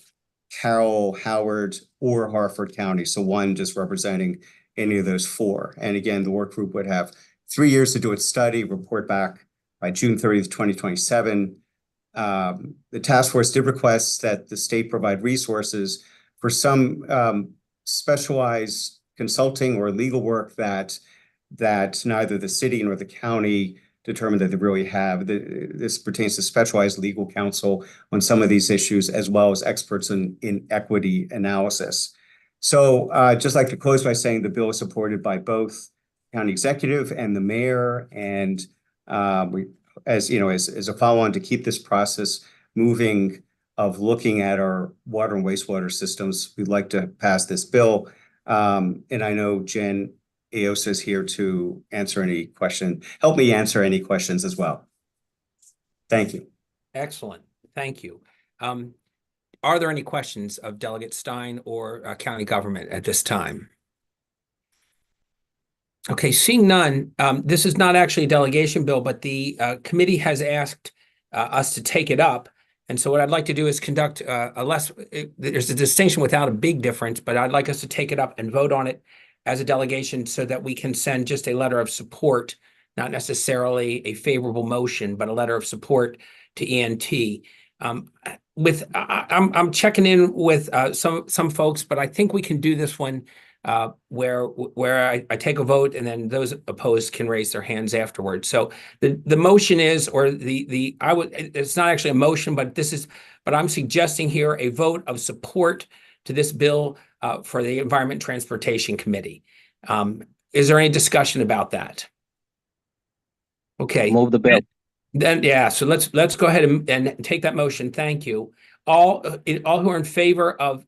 Carroll, Howard, or Harford County. So 1 just representing any of those 4. And again, the work group would have 3 years to do its study, report back by June 30th, 2027. The task force did request that the state provide resources for some specialized consulting or legal work that neither the city nor the county determined that they really have. This pertains to specialized legal counsel on some of these issues, as well as experts in equity analysis. So I'd just like to close by saying the bill is supported by both county executive and the mayor, and we, as a follow-on to keep this process moving of looking at our water and wastewater systems, we'd like to pass this bill. And I know Jen Eosa is here to help me answer any questions as well. Thank you. Excellent. Thank you. Are there any questions of Delegate Stein or county government at this time? Okay, seeing none, this is not actually a delegation bill, but the committee has asked us to take it up. And so what I'd like to do is conduct there's a distinction without a big difference, but I'd like us to take it up and vote on it as a delegation so that we can send just a letter of support, not necessarily a favorable motion, but a letter of support to ENT. I'm checking in with some folks, but I think we can do this one where I take a vote and then those opposed can raise their hands afterwards. So the motion is, or it's not actually a motion, but I'm suggesting here a vote of support to this bill for the Environment and Transportation Committee. Is there any discussion about that? Okay. Move the bill. Then yeah, so let's go ahead and take that motion. Thank you. All who are in favor of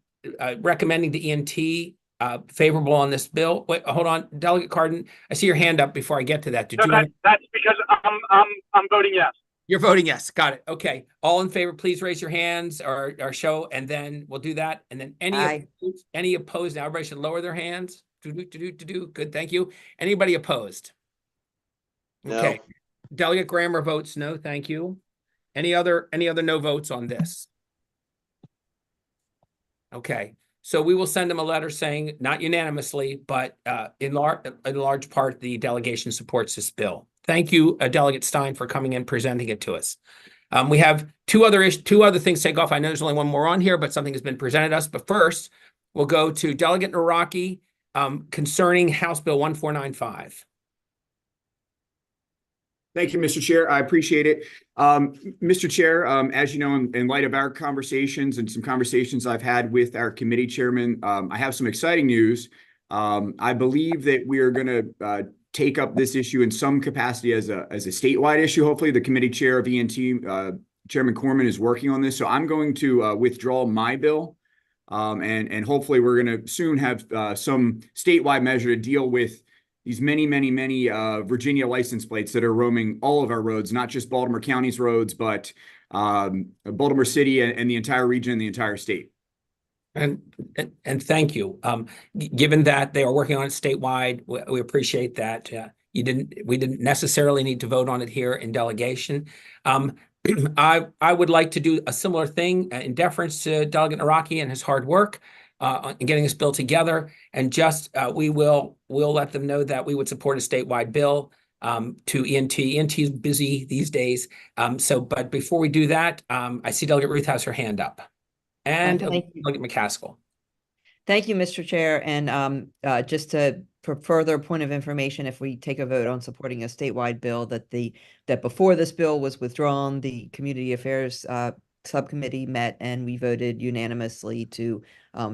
recommending to ENT favorable on this bill. Wait, hold on, Delegate Cardin, I see your hand up before I get to that. Did No, you? that's because I'm voting yes. You're voting yes. Got it. Okay. All in favor, please raise your hands or show, and then we'll do that. And then any opposed, now everybody should lower their hands. Good. Thank you. Anybody opposed? Okay. No. Delegate Grammer votes no. Thank you. Any other no votes on this? Okay. So we will send them a letter saying, not unanimously, but in large part, the delegation supports this bill. Thank you, Delegate Stein, for coming in presenting it to us. We have two other things to take off. I know there's only one more on here, but something has been presented us. But first, we'll go to Delegate Naraki concerning House Bill 1495. Thank you, Mr. Chair. I appreciate it. Mr. Chair, as you know, in light of our conversations and some conversations I've had with our committee chairman, I have some exciting news. I believe that we are going to take up this issue in some capacity as a statewide issue. Hopefully, the committee chair of ENT, Chairman Corman, is working on this. So I'm going to withdraw my bill, and hopefully we're going to soon have some statewide measure to deal with these many Virginia license plates that are roaming all of our roads, not just Baltimore County's roads, but Baltimore City and the entire region and the entire state. And thank you. Given that they are working on it statewide, we appreciate that. We didn't necessarily need to vote on it here in delegation. I would like to do a similar thing in deference to Delegate Naraki and his hard work in getting this bill together, and just we'll let them know that we would support a statewide bill to ENT. ENT is busy these days. But before we do that, I see Delegate Ruth has her hand up. And Delegate McCaskill. Thank you, Mr. Chair. And just for further point of information, if we take a vote on supporting a statewide bill, that before this bill was withdrawn, the Community Affairs Subcommittee met and we voted unanimously to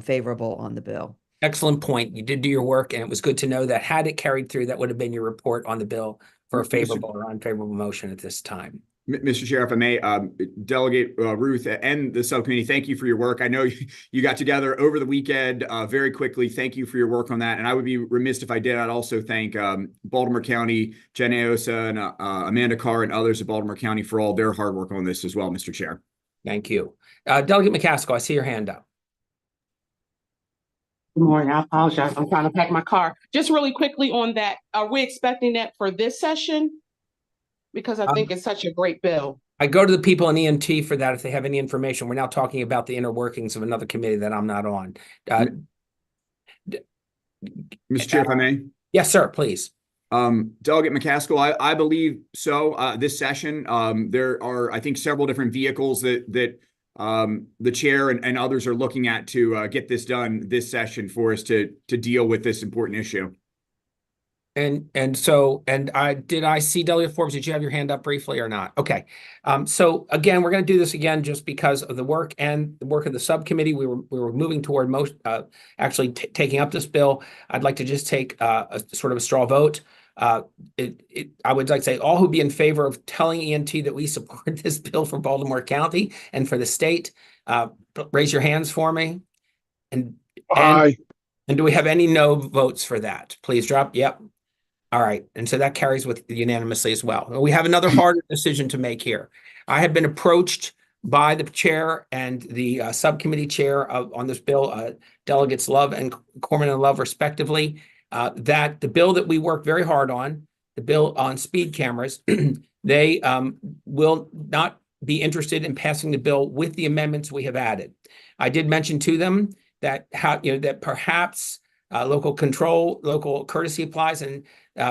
favorable on the bill. Excellent point. You did do your work, and it was good to know that had it carried through, that would have been your report on the bill for a favorable or unfavorable motion at this time. Mr. Chair, if I may, Delegate Ruth and the subcommittee, thank you for your work. I know you got together over the weekend very quickly. Thank you for your work on that. And I would be remiss if I did. I'd also thank Baltimore County, Jen Aosa, and Amanda Carr and others at Baltimore County for all their hard work on this as well, Mr. Chair. Thank you. Delegate McCaskill, I see your hand up. Good morning. I apologize. I'm trying to pack my car. Just really quickly on that, are we expecting that for this session? Because I think it's such a great bill. I go to the people in ENT for that if they have any information. We're now talking about the inner workings of another committee that I'm not on. Mr. Chair, if I may? Yes, sir, please. Delegate McCaskill, I believe so. This session, there are, I think, several different vehicles that the chair and others are looking at to get this done this session for us to deal with this important issue. Did I see Delegate Forbes? Did you have your hand up briefly or not? Okay. So again, we're going to do this again just because of the work and the work of the subcommittee. We were moving toward actually taking up this bill. I'd like to just take a sort of a straw vote. I would like to say all who'd be in favor of telling ENT that we support this bill for Baltimore County and for the state, raise your hands for me. And do we have any no votes for that? Please drop. Yep. All right. And so that carries with unanimously as well. We have another harder decision to make here. I have been approached by the chair and the subcommittee chair on this bill, Delegates Love and Corman and Love respectively, that the bill that we worked very hard on, the bill on speed cameras, they will not be interested in passing the bill with the amendments we have added. I did mention to them that that perhaps local control, local courtesy applies, and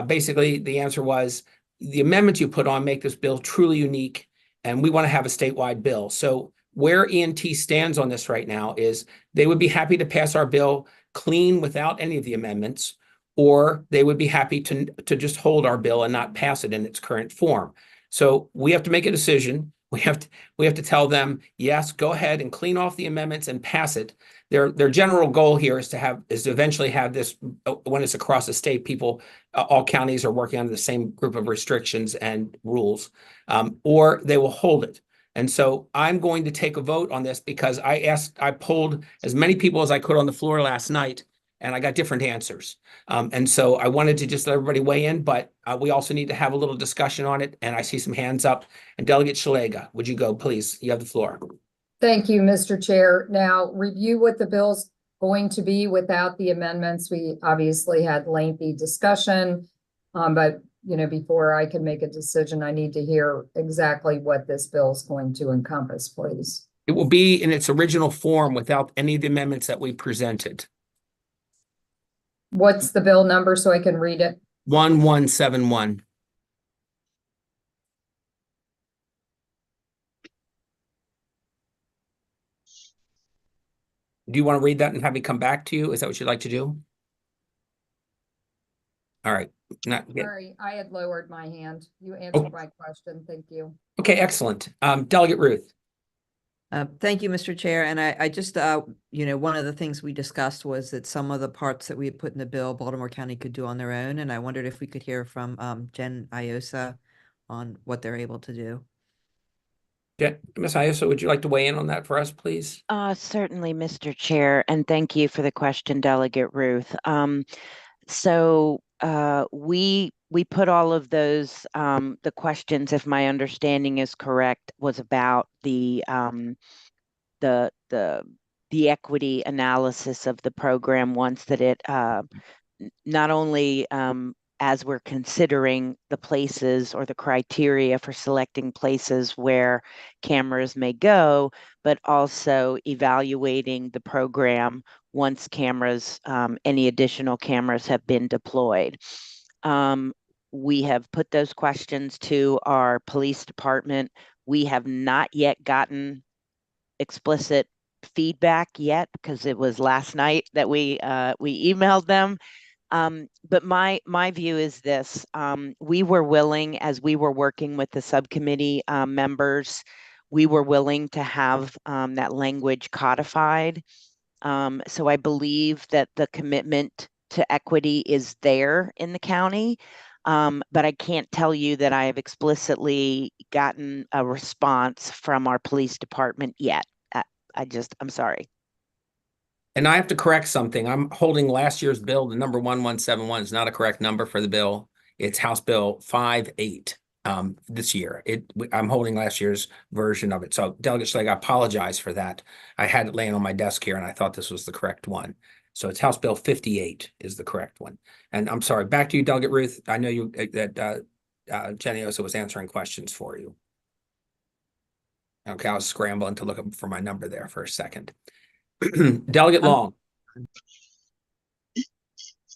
basically the answer was the amendments you put on make this bill truly unique, and we want to have a statewide bill. So where ENT stands on this right now is they would be happy to pass our bill clean without any of the amendments, or they would be happy to just hold our bill and not pass it in its current form. So we have to make a decision. We have to tell them, yes, go ahead and clean off the amendments and pass it. Their general goal here is to eventually have this when it's across the state. People, all counties are working under the same group of restrictions and rules, or they will hold it. And so I'm going to take a vote on this because I polled as many people as I could on the floor last night, and I got different answers. And so I wanted to just let everybody weigh in, but we also need to have a little discussion on it. And I see some hands up. And Delegate Shalega, would you go, please? You have the floor. Thank you, Mr. Chair. Now, review what the bill's going to be without the amendments. We obviously had lengthy discussion, but before I can make a decision, I need to hear exactly what this bill is going to encompass, please. It will be in its original form without any of the amendments that we presented. What's the bill number so I can read it? 1171. Do you want to read that and have me come back to you? Is that what you'd like to do? All right. Sorry, I had lowered my hand. You answered my question. Thank you. Okay, excellent. Delegate Ruth. Thank you, Mr. Chair. And I just, one of the things we discussed was that some of the parts that we had put in the bill, Baltimore County could do on their own. And I wondered if we could hear from Jen Iosa on what they're able to do. Ms. Iosa, would you like to weigh in on that for us, please? Certainly, Mr. Chair, and thank you for the question, Delegate Ruth. So we put all of those, the questions, if my understanding is correct, was about the equity analysis of the program once that it not only as we're considering the places or the criteria for selecting places where cameras may go, but also evaluating the program once cameras, any additional cameras have been deployed. We have put those questions to our police department. We have not yet gotten explicit feedback yet because it was last night that we emailed them. But my view is this: we were willing, as we were working with the subcommittee members, we were willing to have that language codified. So I believe that the commitment to equity is there in the county, but I can't tell you that I have explicitly gotten a response from our police department yet. I'm sorry. And I have to correct something. I'm holding last year's bill. The number 1171 is not a correct number for the bill. It's House Bill 58 this year. I'm holding last year's version of it. So Delegate Schlegel, I apologize for that. I had it laying on my desk here and I thought this was the correct one. So it's House Bill 58 is the correct one. And I'm sorry, back to you, Delegate Ruth. I know that Jenny Osa was answering questions for you. Okay, I was scrambling to look up for my number there for a second. Delegate Long.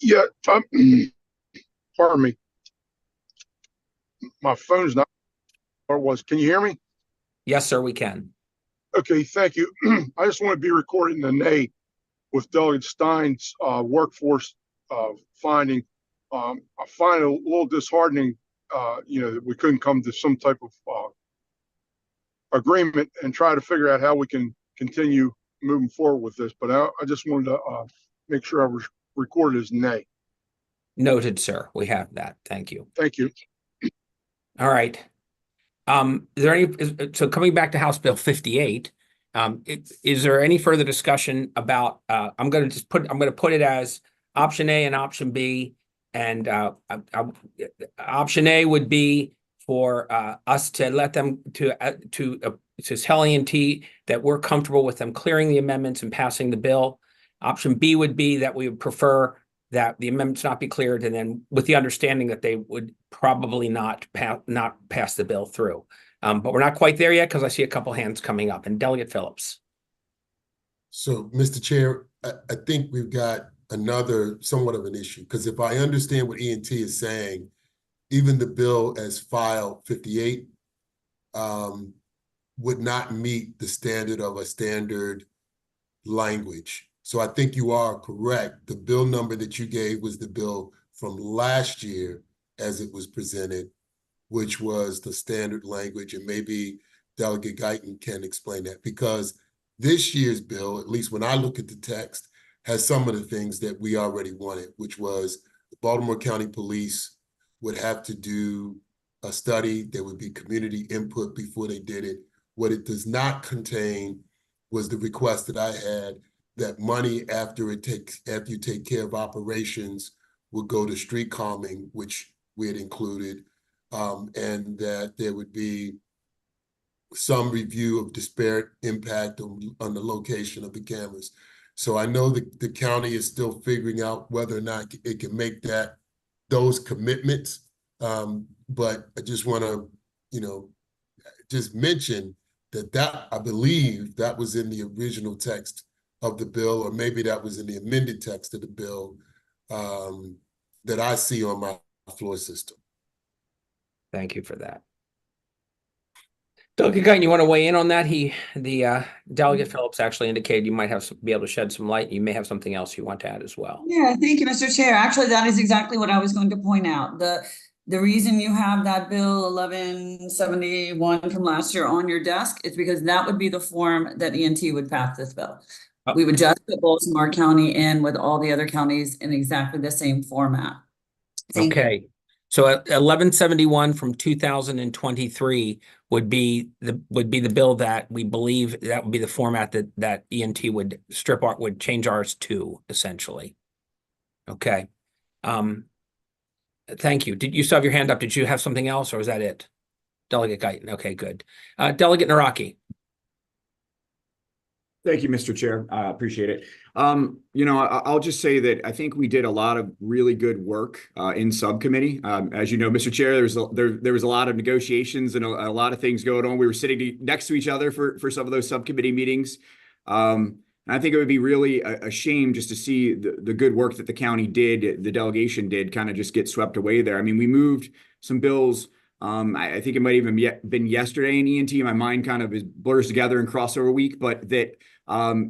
Yeah, pardon me. My phone's not where it was. Can you hear me? Yes, sir, we can. Okay, thank you. I just want to be recording the nay with Delegate Stein's workforce finding. I find it a little disheartening, that we couldn't come to some type of agreement and try to figure out how we can continue moving forward with this. But I just wanted to make sure I was recorded as nay. Noted, sir. We have that. Thank you. Thank you. All right. So coming back to House Bill 58, is there any further discussion about, I'm going to put it as option A and option B. And option A would be for us to let them to tell E&T that we're comfortable with them clearing the amendments and passing the bill. Option B would be that we would prefer that the amendments not be cleared, and then with the understanding that they would probably not pass the bill through. But we're not quite there yet because I see a couple hands coming up. And Delegate Phillips. So, Mr. Chair, I think we've got another somewhat of an issue, because if I understand what E&T is saying, even the bill as filed 58 would not meet the standard of a standard language. So I think you are correct. The bill number that you gave was the bill from last year as it was presented, which was the standard language. And maybe Delegate Guyton can explain that, because this year's bill, at least when I look at the text, has some of the things that we already wanted, which was the Baltimore County Police would have to do a study. There would be community input before they did it. What it does not contain was the request that I had that money after you take care of operations would go to street calming, which we had included, and that there would be some review of disparate impact on the location of the cameras. So I know that the county is still figuring out whether or not it can make those commitments. But I just want to, just mention that I believe that was in the original text of the bill, or maybe that was in the amended text of the bill that I see on my floor system. Thank you for that. Delegate Guyton, you want to weigh in on that? Delegate Phillips actually indicated you might be able to shed some light. You may have something else you want to add as well. Yeah, thank you, Mr. Chair. Actually, that is exactly what I was going to point out. The reason you have that bill 1171 from last year on your desk is because that would be the form that ENT would pass this bill. We would just put Baltimore County in with all the other counties in exactly the same format. Thank you. So 1171 from 2023 would be the bill that we believe that would be the format that ENT would would change ours to, essentially. Okay. Thank you. Did you still have your hand up? Did you have something else, or was that it? Delegate Guyton. Okay, good. Delegate Naraki. Thank you, Mr. Chair. I appreciate it. I'll just say that I think we did a lot of really good work in subcommittee. As you know, Mr. Chair, there was a lot of negotiations and a lot of things going on. We were sitting next to each other for some of those subcommittee meetings. And I think it would be really a shame just to see the good work that the county did, the delegation did, kind of just get swept away there. I mean, we moved some bills. I think it might even been yesterday in ENT. My mind kind of blurs together in crossover week, but that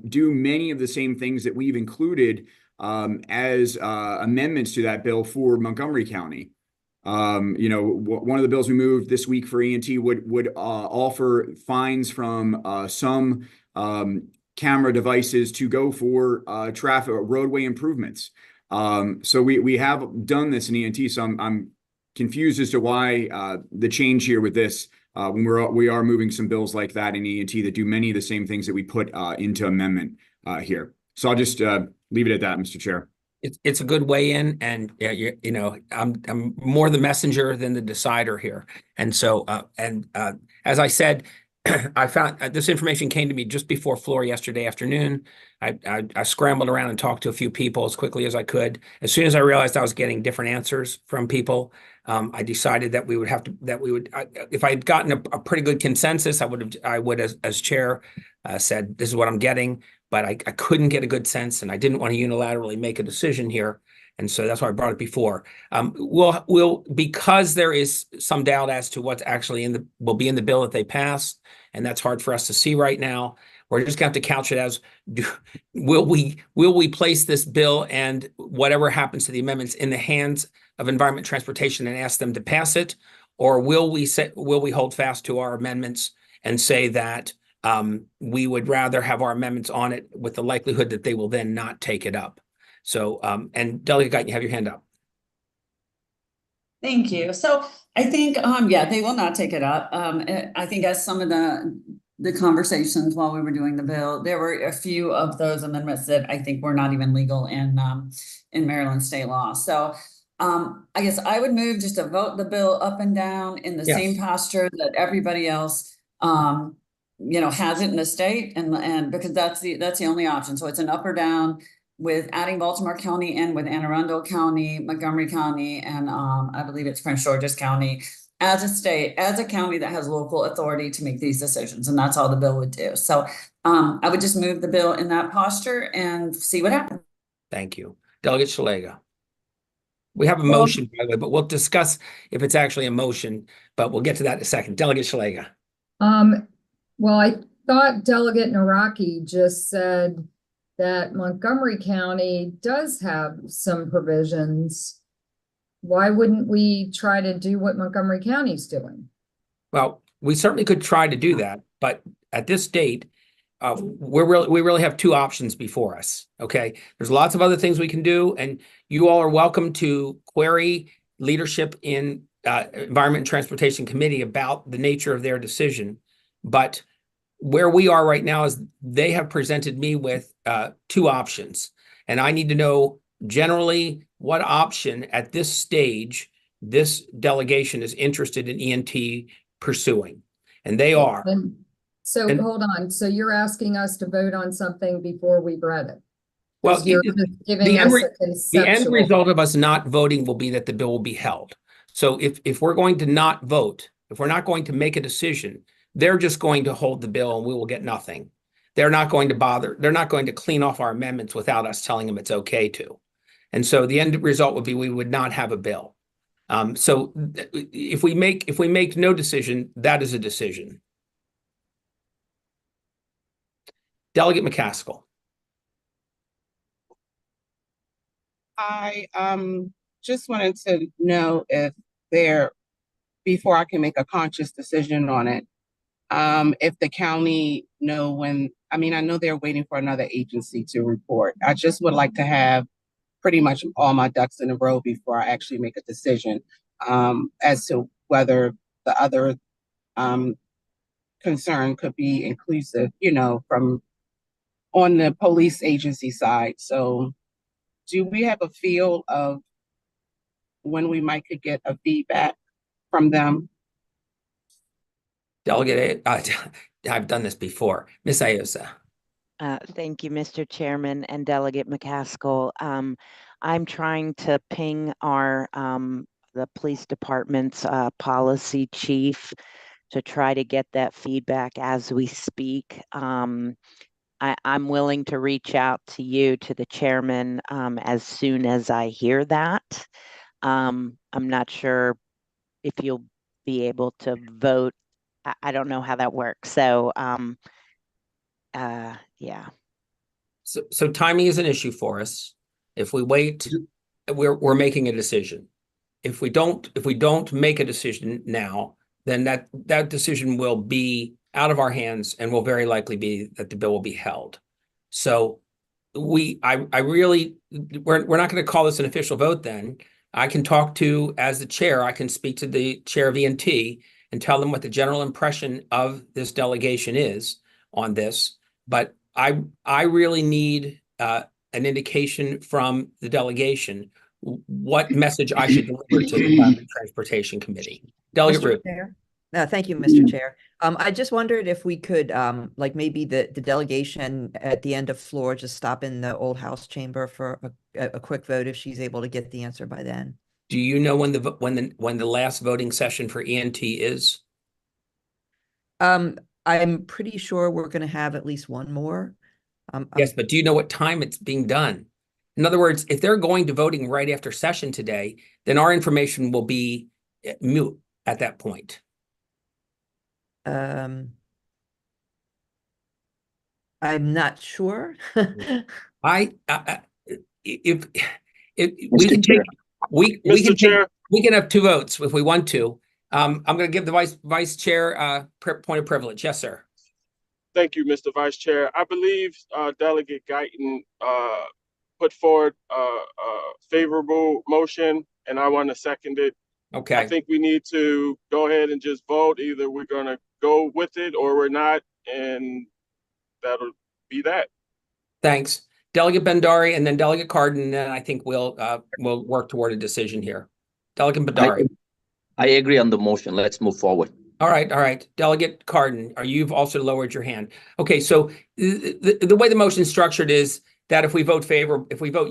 do many of the same things that we've included as amendments to that bill for Montgomery County. One of the bills we moved this week for ENT would offer fines from some camera devices to go for traffic or roadway improvements. So we have done this in ENT. So I'm confused as to why the change here with this when we are moving some bills like that in ENT that do many of the same things that we put into amendment here. So I'll just leave it at that, Mr. Chair. It's a good way in, and I'm more the messenger than the decider here. And so as I said, I found this information came to me just before floor yesterday afternoon. I scrambled around and talked to a few people as quickly as I could. As soon as I realized I was getting different answers from people, I decided that if I had gotten a pretty good consensus, I would as chair said, this is what I'm getting, but I couldn't get a good sense, and I didn't want to unilaterally make a decision here. And so that's why I brought it before. We'll because there is some doubt as to what's actually will be in the bill that they pass, and that's hard for us to see right now. We're just going to have to couch it as, will we place this bill and whatever happens to the amendments in the hands of Environment and Transportation and ask them to pass it, or will we hold fast to our amendments and say that we would rather have our amendments on it with the likelihood that they will then not take it up? So, and Delegate Guyton, you have your hand up. Thank you. So I think, they will not take it up. I think as some of the conversations while we were doing the bill, there were a few of those amendments that I think were not even legal in Maryland state law. So I guess I would move just to vote the bill up and down in the same posture that everybody else, has it in the state, and because that's the only option. So it's an up or down, with adding Baltimore County and with Anne Arundel County, Montgomery County, and I believe it's Prince George's County as a county that has local authority to make these decisions. And that's all the bill would do. So I would just move the bill in that posture and see what happens. Thank you. Delegate Szeliga. We have a motion, by the way, but we'll discuss if it's actually a motion, but we'll get to that in a second. Delegate Szeliga. Well, I thought Delegate Naraki just said that Montgomery County does have some provisions. Why wouldn't we try to do what Montgomery County's doing? Well, we certainly could try to do that, but at this date, we really have two options before us. Okay, there's lots of other things we can do, and you all are welcome to query leadership in Environment and Transportation Committee about the nature of their decision. But where we are right now is they have presented me with two options, and I need to know generally what option at this stage this delegation is interested in ENT pursuing, and they are. So hold on. So you're asking us to vote on something before we've read it? Well, You're just giving us a the end conceptual. result of us not voting will be that the bill will be held. So if we're going to not vote, if we're not going to make a decision, they're just going to hold the bill and we will get nothing. They're not going to bother. They're not going to clean off our amendments without us telling them it's okay to. And so the end result would be we would not have a bill. So if we make no decision, that is a decision. Delegate McCaskill. I just wanted to know if before I can make a conscious decision on it, if the county know when, I know they're waiting for another agency to report. I just would like to have pretty much all my ducks in a row before I actually make a decision as to whether the other concern could be inclusive, from on the police agency side. So do we have a feel of when we might could get a feedback from them? Delegate, I've done this before. Ms. Ayosa. Thank you, Mr. Chairman and Delegate McCaskill. I'm trying to ping our the police department's policy chief to try to get that feedback as we speak. I'm willing to reach out to you, to the chairman, as soon as I hear that. I'm not sure if you'll be able to vote. I don't know how that works. So, yeah. So timing is an issue for us. If we wait, we're making a decision. If we don't make a decision now, then that decision will be out of our hands and will very likely be that the bill will be held. So we're not going to call this an official vote then. I can talk to, as the chair, I can speak to the chair of ENT and tell them what the general impression of this delegation is on this. But I really need an indication from the delegation what message I should deliver to the Environment Transportation Committee. Delegate Mr. Root. Chair? Thank you, Mr. Chair. I just wondered if we could, like maybe the delegation at the end of floor, just stop in the old House chamber for a quick vote if she's able to get the answer by then. Do you know when the last voting session for ENT is? I'm pretty sure we're going to have at least one more. Yes, but do you know what time it's being done? In other words, if they're going to voting right after session today, then our information will be moot at that point. I'm not sure. If we can take we can have two votes if we want to. I'm going to give the vice chair point of privilege. Yes, sir. Thank you, Mr. Vice Chair. I believe Delegate Guyton put forward a favorable motion, and I want to second it. Okay. I think we need to go ahead and just vote. Either we're going to go with it or we're not, and that'll be that. Thanks. Delegate Bhandari and then Delegate Cardin, and I think we'll work toward a decision here. Delegate Bhandari. I agree on the motion. Let's move forward. All right. Delegate Cardin, you've also lowered your hand. Okay, so the way the motion is structured is that if we vote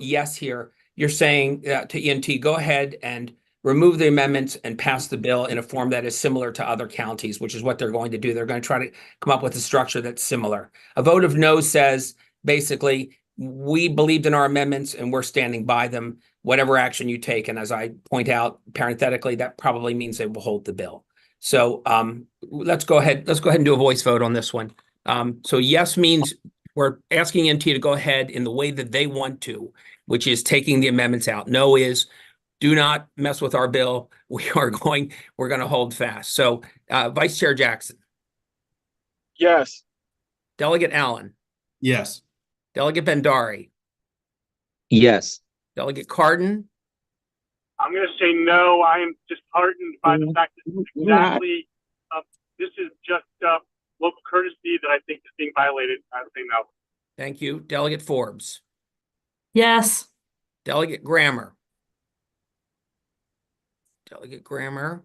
yes here, you're saying to ENT, go ahead and remove the amendments and pass the bill in a form that is similar to other counties, which is what they're going to do. They're going to try to come up with a structure that's similar. A vote of no says, basically, we believed in our amendments and we're standing by them, whatever action you take. And as I point out, parenthetically, that probably means they will hold the bill. So let's go ahead and do a voice vote on this one. So yes means we're asking ENT to go ahead in the way that they want to, which is taking the amendments out. No is do not mess with our bill. We're going to hold fast. So Vice Chair Jackson. Yes. Delegate Allen. Yes. Delegate Bhandari. Yes. Delegate Cardin. I'm going to say no. I am disheartened by the fact that exactly this is just local courtesy that I think is being violated, I say no. Thank you. Delegate Forbes. Yes. Delegate Grammer. Delegate Grammer.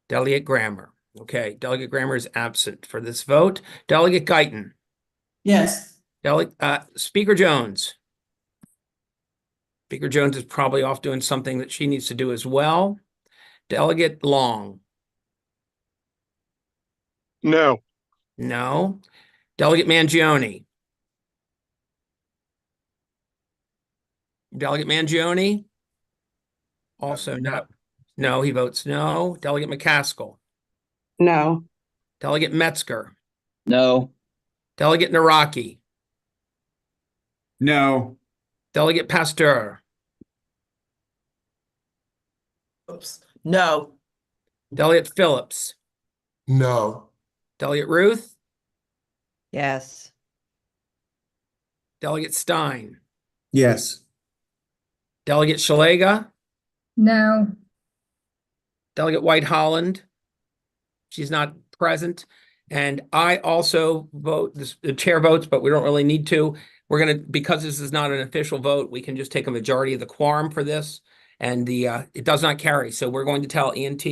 Delegate Grammer. Okay, Delegate Grammer is absent for this vote. Delegate Guyton. Yes. Speaker Jones. Speaker Jones is probably off doing something that she needs to do as well. Delegate Long. No. No. Delegate Mangione. Delegate Mangione. Also not. No, he votes no. Delegate McCaskill. No. Delegate Metzger. No. Delegate Naraki. No. Delegate Pasteur. Oops. No. Delegate Phillips. No. Delegate Ruth. Yes. Delegate Stein. Yes. Delegate Shalega. No. Delegate White Holland. She's not present. And I also vote, the chair votes, but we don't really need to. We're going to, because this is not an official vote, we can just take a majority of the quorum for this. And it does not carry. So we're going to tell ENT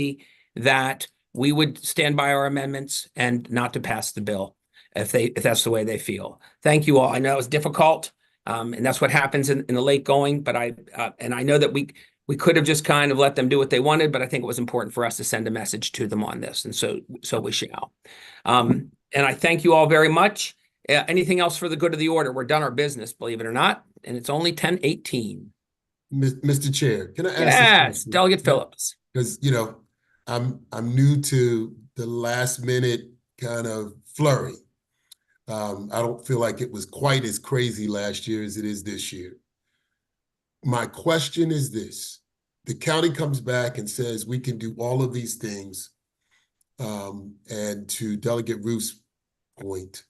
that we would stand by our amendments and not to pass the bill if that's the way they feel. Thank you all. I know it was difficult. And that's what happens in the late going, but I know that we could have just kind of let them do what they wanted, but I think it was important for us to send a message to them on this. And so we shall. And I thank you all very much. Anything else for the good of the order? We're done our business, believe it or not. And it's only 10:18. Mr. Chair, can I ask this Yes, question? Delegate Phillips. Because, I'm new to the last minute kind of flurry. I don't feel like it was quite as crazy last year as it is this year. My question is this. The county comes back and says we can do all of these things. And to Delegate Ruth's point,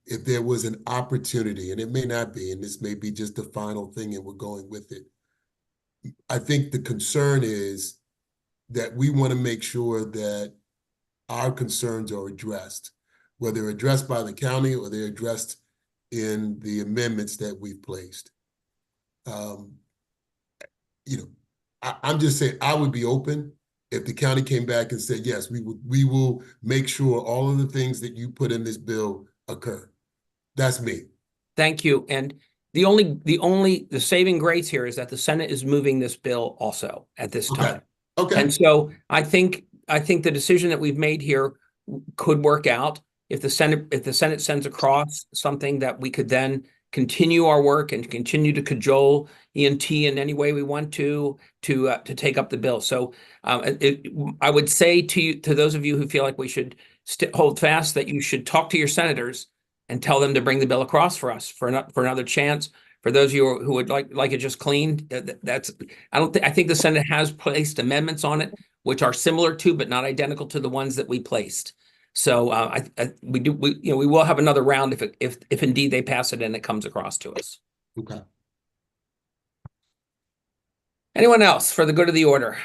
if there was an opportunity, and it may not be, and this may be just the final thing and we're going with it, I think the concern is that we want to make sure that our concerns are addressed, whether addressed by the county or they're addressed in the amendments that we've placed. I'm just saying I would be open if the county came back and said, yes, we will make sure all of the things that you put in this bill occur. That's me. Thank you. And the saving grace here is that the Senate is moving this bill also at this time. Okay. And so I think the decision that we've made here could work out if the Senate sends across something that we could then continue our work and continue to cajole ENT in any way we want to take up the bill. So I would say to those of you who feel like we should hold fast that you should talk to your senators and tell them to bring the bill across for us for another chance. For those of you who would like it just cleaned, I think the Senate has placed amendments on it which are similar to but not identical to the ones that we placed. So we will have another round if indeed they pass it and it comes across to us. Okay. Anyone else for the good of the order?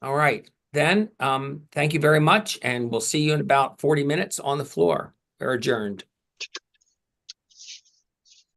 All right, then thank you very much, and we'll see you in about 40 minutes on the floor. We're adjourned.